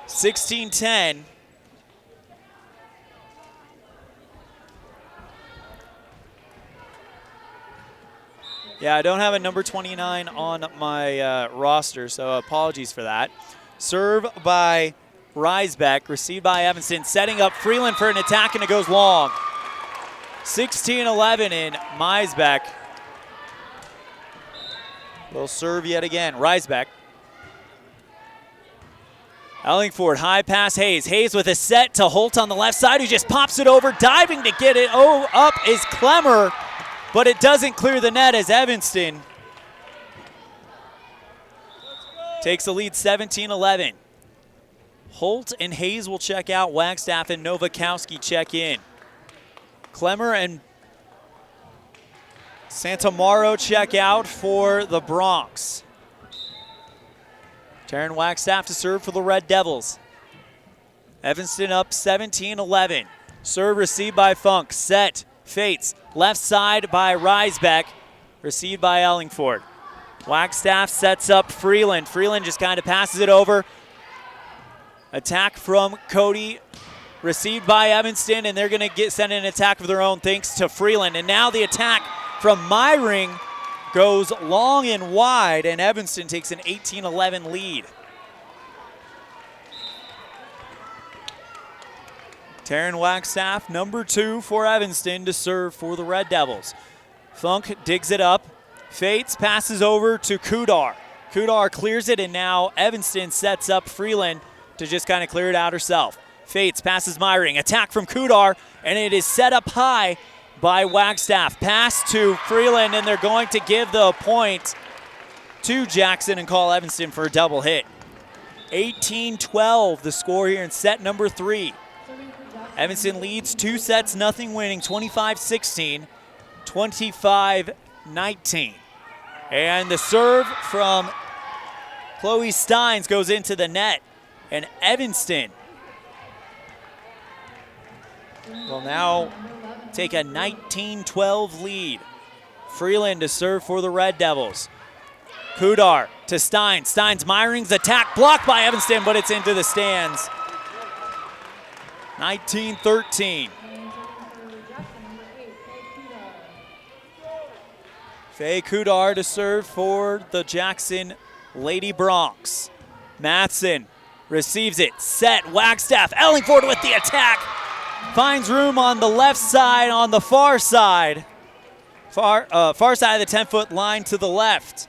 Speaker 2: 16-10. Yeah, I don't have a number 29 on my roster, so apologies for that. Serve by Riesbeck, received by Evanston, setting up Freeland for an attack, and it goes long. 16-11 in Meisbeck. Will serve yet again. Riesbeck. Ellingford, high pass Hayes. Hayes with a set to Holt on the left side, who just pops it over, diving to get it up is Klemmer, but it doesn't clear the net as Evanston takes the lead 17-11. Holt and Hayes will check out. Wagstaff and Nowakowski check in. Klemmer and Santamaro check out for the Bronx. Taryn Wagstaff to serve for the Red Devils. Evanston up 17-11. Serve received by Funk. Set. Fates. Left side by Riesbeck. Received by Ellingford. Wagstaff sets up Freeland. Freeland just kind of passes it over. Attack from Cody. Received by Evanston, and they're going to send an attack of their own thanks to Freeland. And now the attack from Myring goes long and wide, and Evanston takes an 18-11 lead. Taryn Wagstaff, number 2 for Evanston to serve for the Red Devils. Funk digs it up. Fates passes over to Kudar. Kudar clears it, and now Evanston sets up Freeland to just kind of clear it out herself. Fates passes Myring. Attack from Kudar, and it is set up high by Wagstaff. Pass to Freeland, and they're going to give the point to Jackson and call Evanston for a double hit. 18-12 the score here in set number 3. Evanston leads 2-0, winning 25-16, 25-19. And the serve from Chloe Steins goes into the net, and Evanston will now take a 19-12 lead. Freeland to serve for the Red Devils. Kudar to Steins. Steins, Myring's attack blocked by Evanston, but it's into the stands. 19-13. Faye Kudar to serve for the Jackson Lady Bronx. Mattson receives it. Set. Wagstaff. Ellingford with the attack. Finds room on the left side, on the far side. Far side of the 10-foot line to the left.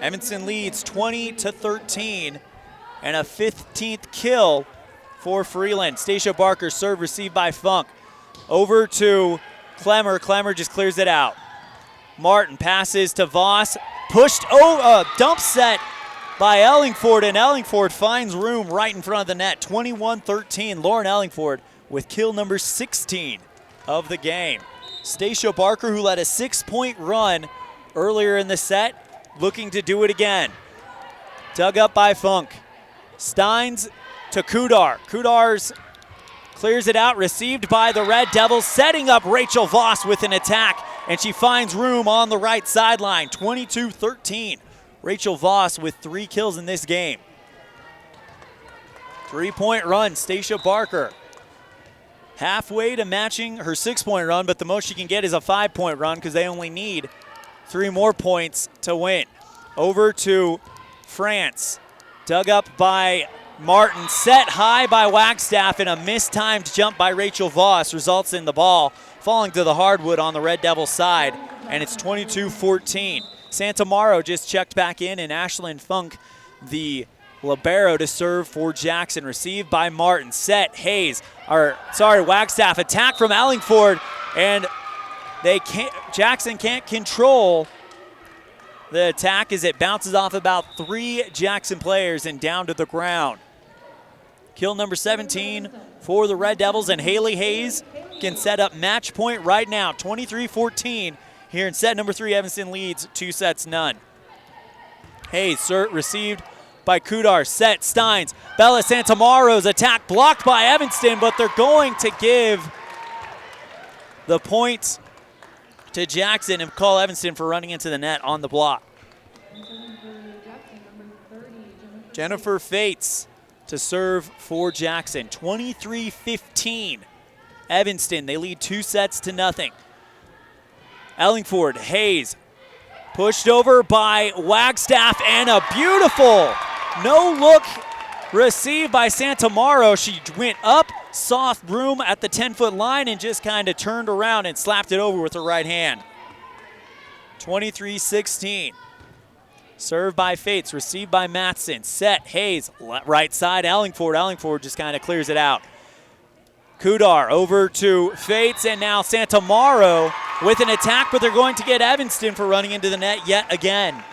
Speaker 2: Evanston leads 20-13, and a 15th kill for Freeland. Stacia Barker serve received by Funk. Over to Clemmer. Clemmer just clears it out. Martin passes to Voss. Pushed dump set by Ellingford, and Ellingford finds room right in front of the net. 21-13, Lauren Ellingford with kill number 16 of the game. Stacia Barker, who led a 6-point run earlier in the set, looking to do it again. Dug up by Funk. Steins to Kudar. Kudar's clears it out, received by the Red Devils, setting up Rachel Voss with an attack, and she finds room on the right sideline. 22-13. Rachel Voss with 3 kills in this game. 3-point run, Stacia Barker. Halfway to matching her 6-point run, but the most she can get is a 5-point run because they only need 3 more points to win. Over to France. Dug up by Martin, set high by Wagstaff, and a mistimed jump by Rachel Voss results in the ball falling to the hardwood on the Red Devil side, and it's 22-14. Santamaro just checked back in, and Ashlyn Funk, the libero, to serve for Jackson. Received by Martin. Set, Wagstaff. Attack from Ellingford, and Jackson can't control the attack as it bounces off about 3 Jackson players and down to the ground. Kill number 17 for the Red Devils, and Haley Hayes can set up match point right now. 23-14 here in set number 3. Evanston leads 2-0. Hayes received by Kudar. Set, Steins. Bella Santamaro's attack blocked by Evanston, but they're going to give the point to Jackson and call Evanston for running into the net on the block. Jennifer Fates to serve for Jackson. 23-15. Evanston, they lead 2-0. Ellingford, Hayes, pushed over by Wagstaff, and a beautiful no-look received by Santamaro. She went up, saw room at the 10-foot line, and just kind of turned around and slapped it over with her right hand. 23-16. Served by Fates, received by Matson. Set, Hayes, right side, Ellingford. Ellingford just kind of clears it out. Kudar over to Fates, and now Santamaro with an attack, but they're going to get Evanston for running into the net yet again.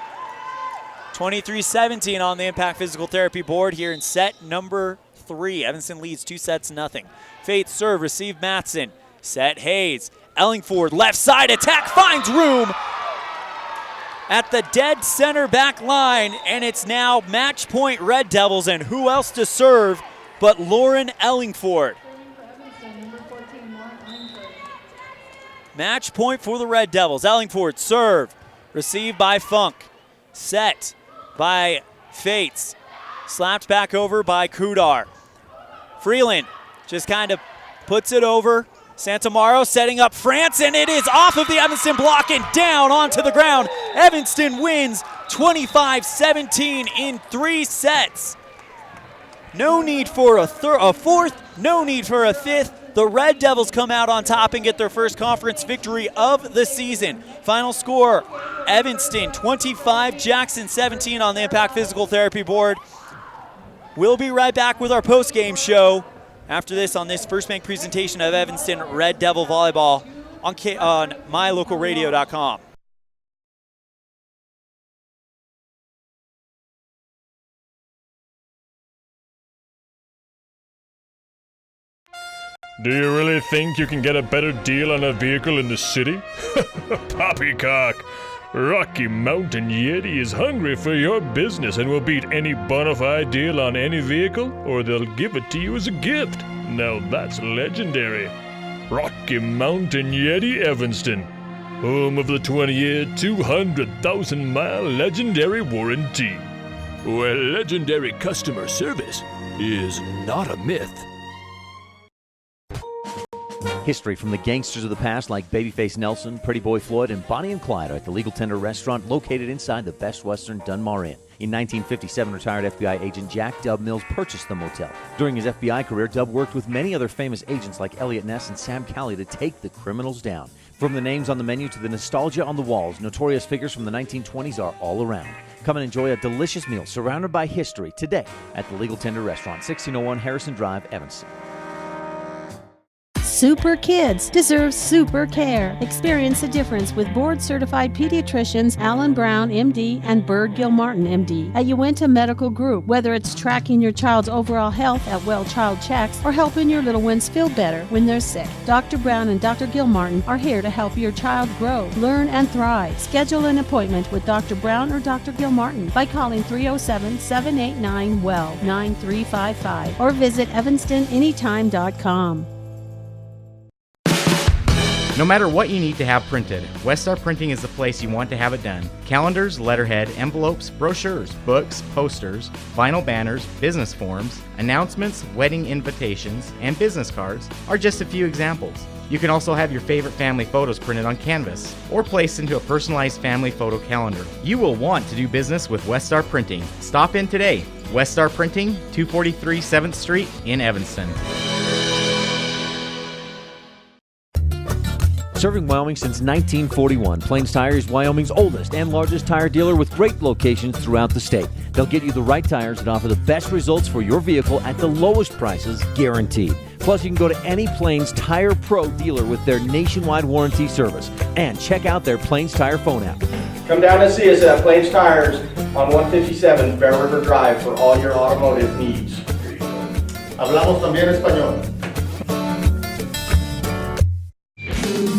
Speaker 2: 23-17 on the Impact Physical Therapy board here in set number 3. Evanston leads 2-0. Fates serve, receive Matson. Set, Hayes. Ellingford, left side, attack, finds room at the dead center back line, and it's now match point Red Devils, and who else to serve but Lauren Ellingford. Match point for the Red Devils. Ellingford serve, received by Funk. Set by Fates. Slapped back over by Kudar. Freeland just kind of puts it over. Santamaro setting up France, and it is off of the Evanston block and down onto the ground. Evanston wins 25-17 in 3 sets. No need for a fourth, no need for a fifth. The Red Devils come out on top and get their first conference victory of the season. Final score, Evanston 25, Jackson 17 on the Impact Physical Therapy board. We'll be right back with our post-game show after this on this First Bank presentation of Evanston Red Devil Volleyball on mylocalradio.com.
Speaker 18: Do you really think you can get a better deal on a vehicle in the city? Poppycock! Rocky Mountain Yeti is hungry for your business and will beat any bona fide deal on any vehicle, or they'll give it to you as a gift. Now that's legendary. Rocky Mountain Yeti Evanston, home of the 20-year, 200,000-mile legendary warranty, where legendary customer service is not a myth.
Speaker 5: History from the gangsters of the past like Babyface Nelson, Pretty Boy Floyd, and Bonnie and Clyde are at the Legal Tender restaurant located inside the Best Western Dunmar Inn. In 1957, retired FBI agent Jack Dub Mills purchased the motel. During his FBI career, Dub worked with many other famous agents like Elliot Ness and Sam Calley to take the criminals down. From the names on the menu to the nostalgia on the walls, notorious figures from the 1920s are all around. Come and enjoy a delicious meal surrounded by history today at the Legal Tender Restaurant, 1601 Harrison Drive, Evanston.
Speaker 19: Super kids deserve super care. Experience the difference with board-certified pediatricians Alan Brown, MD, and Bird Gilmartin, MD, at Uinta Medical Group. Whether it's tracking your child's overall health at Well Child Checks or helping your little ones feel better when they're sick, Dr. Brown and Dr. Gilmartin are here to help your child grow, learn, and thrive. Schedule an appointment with Dr. Brown or Dr. Gilmartin by calling 307-789-WELL 9355 or visit evanstonanytime.com.
Speaker 10: No matter what you need to have printed, Westar Printing is the place you want to have it done. Calendars, letterhead, envelopes, brochures, books, posters, vinyl banners, business forms, announcements, wedding invitations, and business cards are just a few examples. You can also have your favorite family photos printed on canvas or placed into a personalized family photo calendar. You will want to do business with Westar Printing. Stop in today. Westar Printing, 243 7th Street in Evanston.
Speaker 5: Serving Wyoming since 1941, Plains Tire is Wyoming's oldest and largest tire dealer with great locations throughout the state. They'll get you the right tires and offer the best results for your vehicle at the lowest prices, guaranteed. Plus, you can go to any Plains Tire Pro dealer with their nationwide warranty service. And check out their Plains Tire phone app.
Speaker 20: Come down and see us at Plains Tires on 157 Bear River Drive for all your automotive needs. Hablamos también español.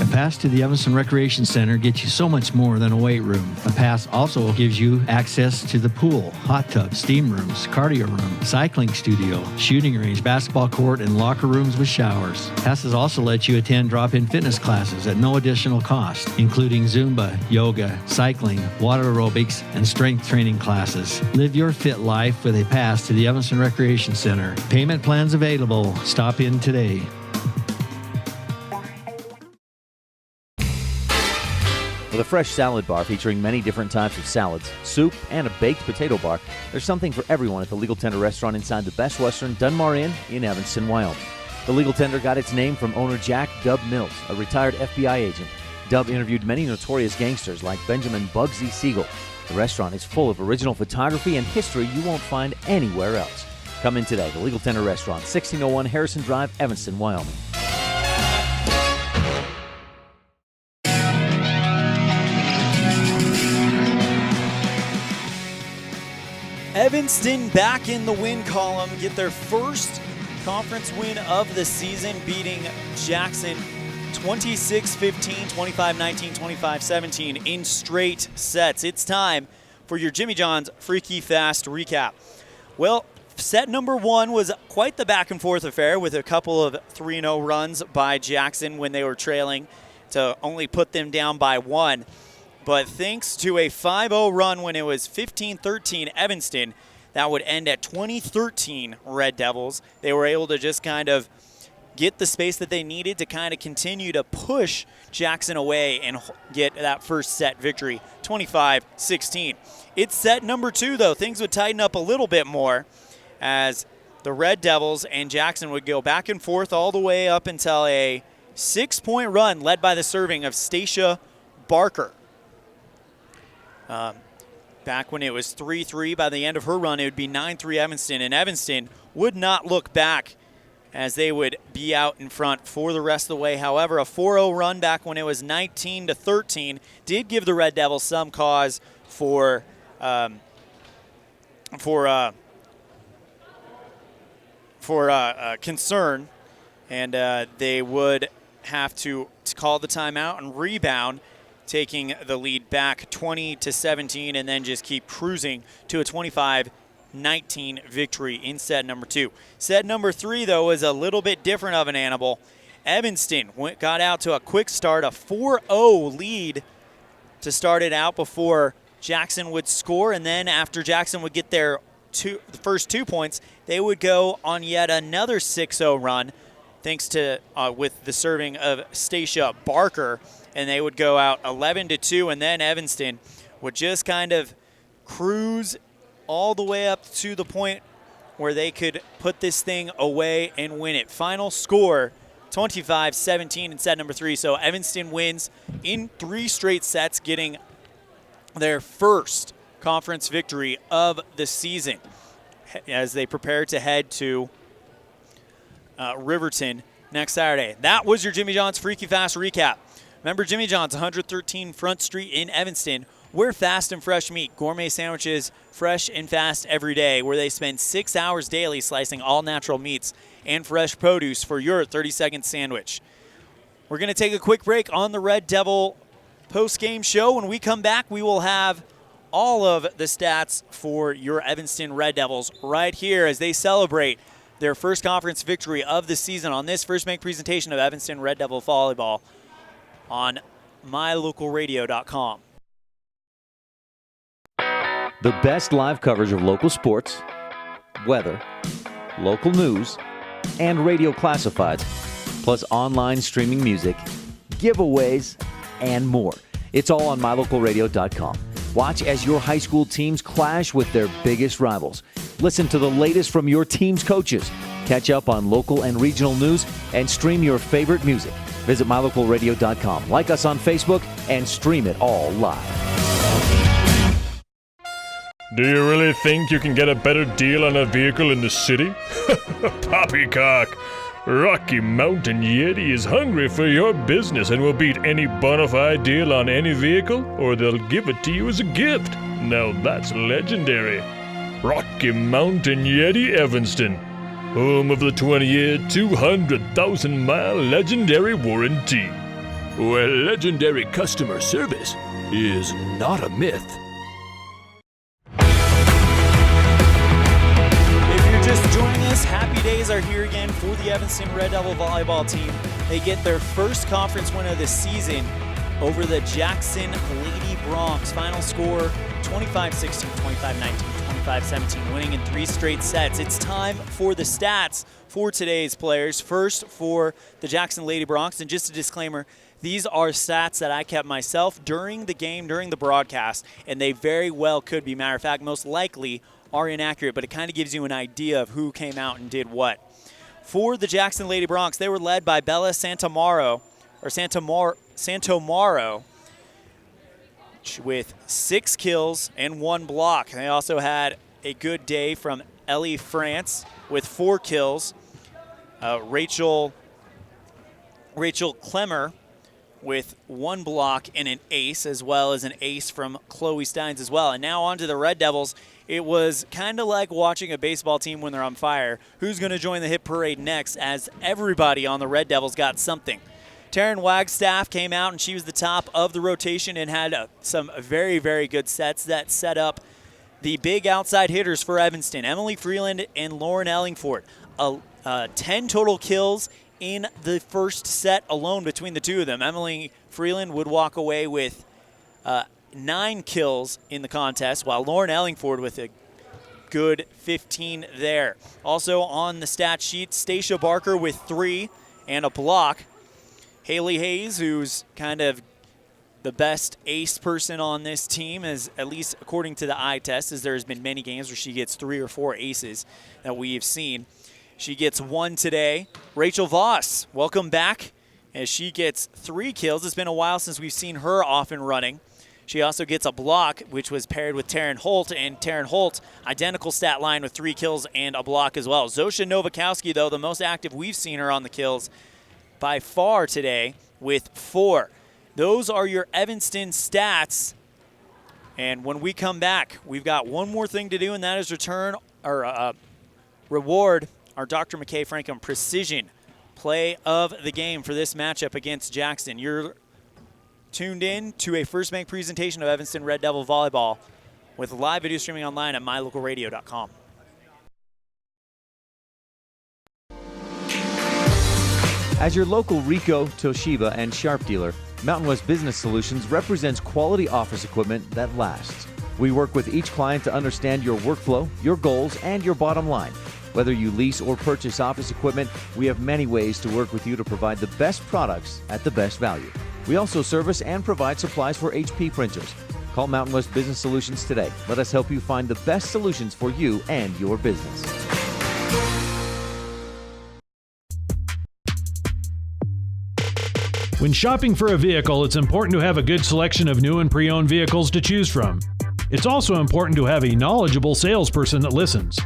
Speaker 7: A pass to the Evanston Recreation Center gets you so much more than a weight room. A pass also gives you access to the pool, hot tub, steam rooms, cardio room, cycling studio, shooting range, basketball court, and locker rooms with showers. Passes also let you attend drop-in fitness classes at no additional cost, including Zumba, yoga, cycling, water aerobics, and strength training classes. Live your fit life with a pass to the Evanston Recreation Center. Payment plans available. Stop in today.
Speaker 5: With a fresh salad bar featuring many different types of salads, soup, and a baked potato bar, there's something for everyone at the Legal Tender restaurant inside the Best Western Dunmar Inn in Evanston, Wyoming. The Legal Tender got its name from owner Jack Dub Mills, a retired FBI agent. Dub interviewed many notorious gangsters like Benjamin Bugsy Siegel. The restaurant is full of original photography and history you won't find anywhere else. Come in today, the Legal Tender restaurant, 1601 Harrison Drive, Evanston, Wyoming.
Speaker 2: Evanston back in the win column, get their first conference win of the season, beating Jackson 26-15, 25-19, 25-17 in straight sets. It's time for your Jimmy John's Freaky Fast recap. Well, set number one was quite the back and forth affair with a couple of 3-0 runs by Jackson when they were trailing to only put them down by one. But thanks to a 5-0 run when it was 15-13 Evanston, that would end at 20-13 Red Devils. They were able to just kind of get the space that they needed to kind of continue to push Jackson away and get that first set victory, 25-16. It's set number two, though. Things would tighten up a little bit more as the Red Devils and Jackson would go back and forth all the way up until a 6-point run led by the serving of Stacia Barker. Back when it was 3-3, by the end of her run, it would be 9-3 Evanston, and Evanston would not look back as they would be out in front for the rest of the way. However, a 4-0 run back when it was 19-13 did give the Red Devils some cause for concern, and they would have to call the timeout and rebound, taking the lead back 20-17 and then just keep cruising to a 25-19 victory in set number two. Set number three, though, was a little bit different of an animal. Evanston got out to a quick start, a 4-0 lead to start it out before Jackson would score, and then after Jackson would get the first 2 points, they would go on yet another 6-0 run thanks to with the serving of Stacia Barker, and they would go out 11-2, and then Evanston would just kind of cruise all the way up to the point where they could put this thing away and win it. Final score, 25-17 in set number 3. So Evanston wins in 3 straight sets, getting their first conference victory of the season as they prepare to head to Riverton next Saturday. That was your Jimmy John's Freaky Fast recap. Remember, Jimmy John's, 113 Front Street in Evanston, where fast and fresh meat, gourmet sandwiches, fresh and fast every day, where they spend 6 hours daily slicing all natural meats and fresh produce for your 30-second sandwich. We're going to take a quick break on the Red Devil post-game show. When we come back, we will have all of the stats for your Evanston Red Devils right here as they celebrate their first conference victory of the season on this First Bank presentation of Evanston Red Devil Volleyball on mylocalradio.com.
Speaker 5: The best live coverage of local sports, weather, local news, and radio classifieds, plus online streaming music, giveaways, and more. It's all on mylocalradio.com. Watch as your high school teams clash with their biggest rivals. Listen to the latest from your team's coaches. Catch up on local and regional news and stream your favorite music. Visit mylocalradio.com. Like us on Facebook and stream it all live.
Speaker 18: Do you really think you can get a better deal on a vehicle in the city? Poppycock! Rocky Mountain Yeti is hungry for your business and will beat any bona fide deal on any vehicle, or they'll give it to you as a gift. Now that's legendary. Rocky Mountain Yeti Evanston, home of the 20-year, 200,000-mile legendary warranty, where legendary customer service is not a myth.
Speaker 2: Just joining us, happy days are here again for the Evanston Red Devil volleyball team. They get their first conference win of the season over the Jackson Lady Broncs. Final score 25-16, 25-19, 25-17, winning in 3 straight sets. It's time for the stats for today's players. First for the Jackson Lady Broncs, and just a disclaimer, these are stats that I kept myself during the game, during the broadcast, and they very well could be, matter of fact, most likely are inaccurate, but it kind of gives you an idea of who came out and did what. For the Jackson Lady Broncs, they were led by Bella Santomaro with 6 kills and 1 block. They also had a good day from Ellie France with 4 kills. Rachel Clemmer with 1 block and an ace, as well as an ace from Chloe Steins as well. And now on to the Red Devils. It was kind of like watching a baseball team when they're on fire. Who's going to join the hit parade next, as everybody on the Red Devils got something. Taryn Wagstaff came out, and she was the top of the rotation and had some very, very good sets that set up the big outside hitters for Evanston. Emily Freeland and Lauren Ellingford. 10 total kills in the first set alone between the two of them. Emily Freeland would walk away with 9 kills in the contest, while Lauren Ellingford with a good 15 there. Also on the stat sheet, Stacia Barker with 3 and a block. Haley Hayes, who's kind of the best ace person on this team, as at least according to the eye test, as there's been many games where she gets 3 or 4 aces that we've seen. She gets 1 today. Rachel Voss, welcome back, as she gets 3 kills. It's been a while since we've seen her off and running. She also gets a block, which was paired with Taryn Holt, and Taryn Holt, identical stat line with 3 kills and a block as well. Zosha Novakowski, though, the most active we've seen her on the kills by far today with 4. Those are your Evanston stats. And when we come back, we've got one more thing to do, and that is reward our Dr. McKay Frankham Precision Play of the Game for this matchup against Jackson. You're tuned in to a First Bank presentation of Evanston Red Devil Volleyball with live video streaming online at mylocalradio.com.
Speaker 5: As your local Ricoh, Toshiba, and Sharp dealer, Mountain West Business Solutions represents quality office equipment that lasts. We work with each client to understand your workflow, your goals, and your bottom line. Whether you lease or purchase office equipment, we have many ways to work with you to provide the best products at the best value. We also service and provide supplies for HP printers. Call Mountain West Business Solutions today. Let us help you find the best solutions for you and your business.
Speaker 21: When shopping for a vehicle, it's important to have a good selection of new and pre-owned vehicles to choose from. It's also important to have a knowledgeable salesperson that listens,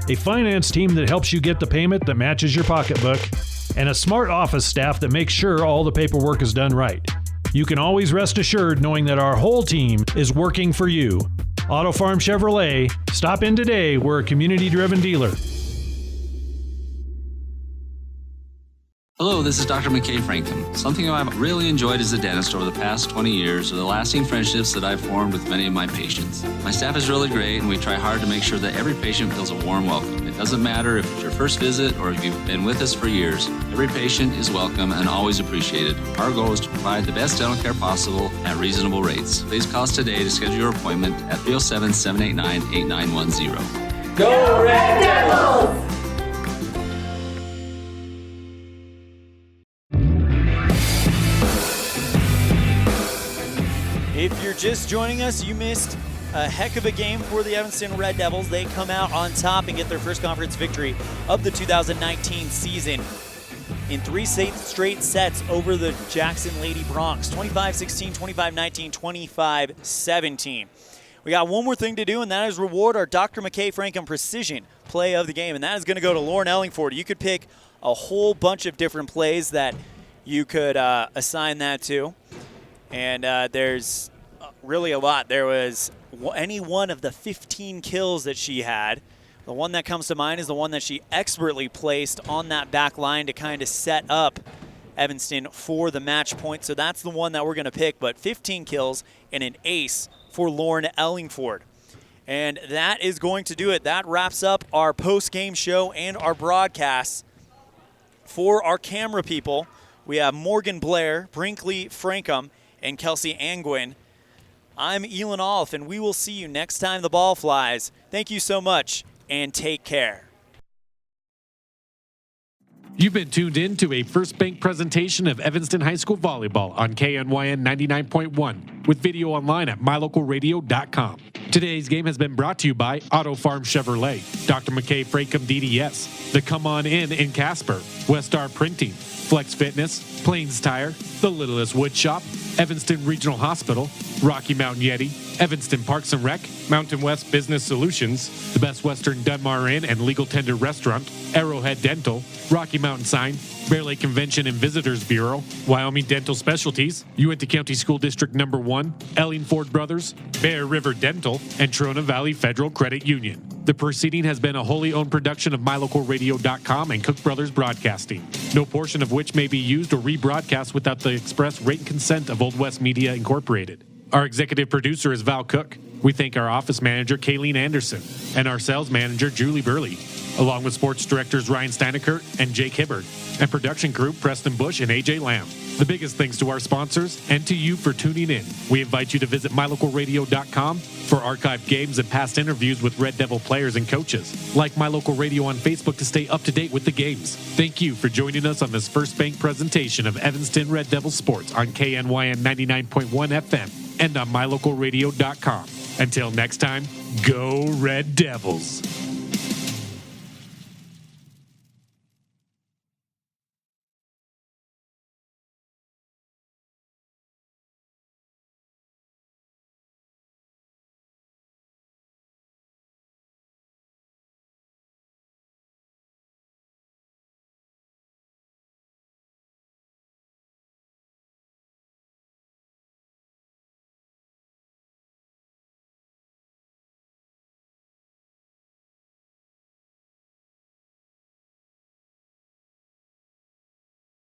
Speaker 21: a finance team that helps you get the payment that matches your pocketbook, and a smart office staff that makes sure all the paperwork is done right. You can always rest assured knowing that our whole team is working for you. Auto Farm Chevrolet. Stop in today. We're a community-driven dealer.
Speaker 14: Hello, this is Dr. McKay Franklin. Something I've really enjoyed as a dentist over the past 20 years are the lasting friendships that I've formed with many of my patients. My staff is really great, and we try hard to make sure that every patient feels a warm welcome. It doesn't matter if it's your first visit or if you've been with us for years. Every patient is welcome and always appreciated. Our goal is to provide the best dental care possible at reasonable rates. Please call us today to schedule your appointment at 307-789-8910.
Speaker 15: Go Red Devils!
Speaker 2: If you're just joining us, you missed a heck of a game for the Evanston Red Devils. They come out on top and get their first conference victory of the 2019 season in 3 straight sets over the Jackson Lady Broncs, 25-16, 25-19, 25-17. We got one more thing to do, and that is reward our Dr. McKay Frankham Precision play of the game, and that is going to go to Lauren Ellingford. You could pick a whole bunch of different plays that you could assign that to. And there's really a lot. There was any one of the 15 kills that she had. The one that comes to mind is the one that she expertly placed on that back line to kind of set up Evanston for the match point. So that's the one that we're going to pick. But 15 kills and an ace for Lauren Ellingford. And that is going to do it. That wraps up our post-game show and our broadcasts. For our camera people, we have Morgan Blair, Brinkley Frankham, and Kelsey Angwin. I'm Elan OLLIFF, and we will see you next time the ball flies. Thank you so much, and take care.
Speaker 1: You've been tuned in to a First Bank presentation of Evanston High School Volleyball on KNYN 99.1 with video online at mylocalradio.com. Today's game has been brought to you by Auto Farm Chevrolet, Dr. McKay Frankham DDS, the Come On In Casper, Westar Printing, Flex Fitness, Plains Tire, The Littlest Wood Shop, Evanston Regional Hospital, Rocky Mountain Yeti, Evanston Parks and Rec, Mountain West Business Solutions, the Best Western Dunmar Inn and Legal Tender Restaurant, Arrowhead Dental, Rocky Mountain Sign, Bear Lake Convention and Visitors Bureau, Wyoming Dental Specialties, Uinta County School District No. 1, Elling Ford Brothers, Bear River Dental, and Trona Valley Federal Credit Union. The proceeding has been a wholly owned production of mylocalradio.com and Cook Brothers Broadcasting, no portion of which may be used or rebroadcast without the express written consent of Old West Media Incorporated. Our executive producer is Val Cook. We thank our office manager, KNYN Anderson, and our sales manager, Julie Burley, along with sports directors Ryan Steinekert and Jake Hibbard, and production crew Preston Bush and AJ Lamb. The biggest thanks to our sponsors and to you for tuning in. We invite you to visit mylocalradio.com for archived games and past interviews with Red Devil players and coaches. Like My Local Radio on Facebook to stay up to date with the games. Thank you for joining us on this First Bank presentation of Evanston Red Devil Sports on KNYN 99.1 FM and on mylocalradio.com. Until next time, go Red Devils.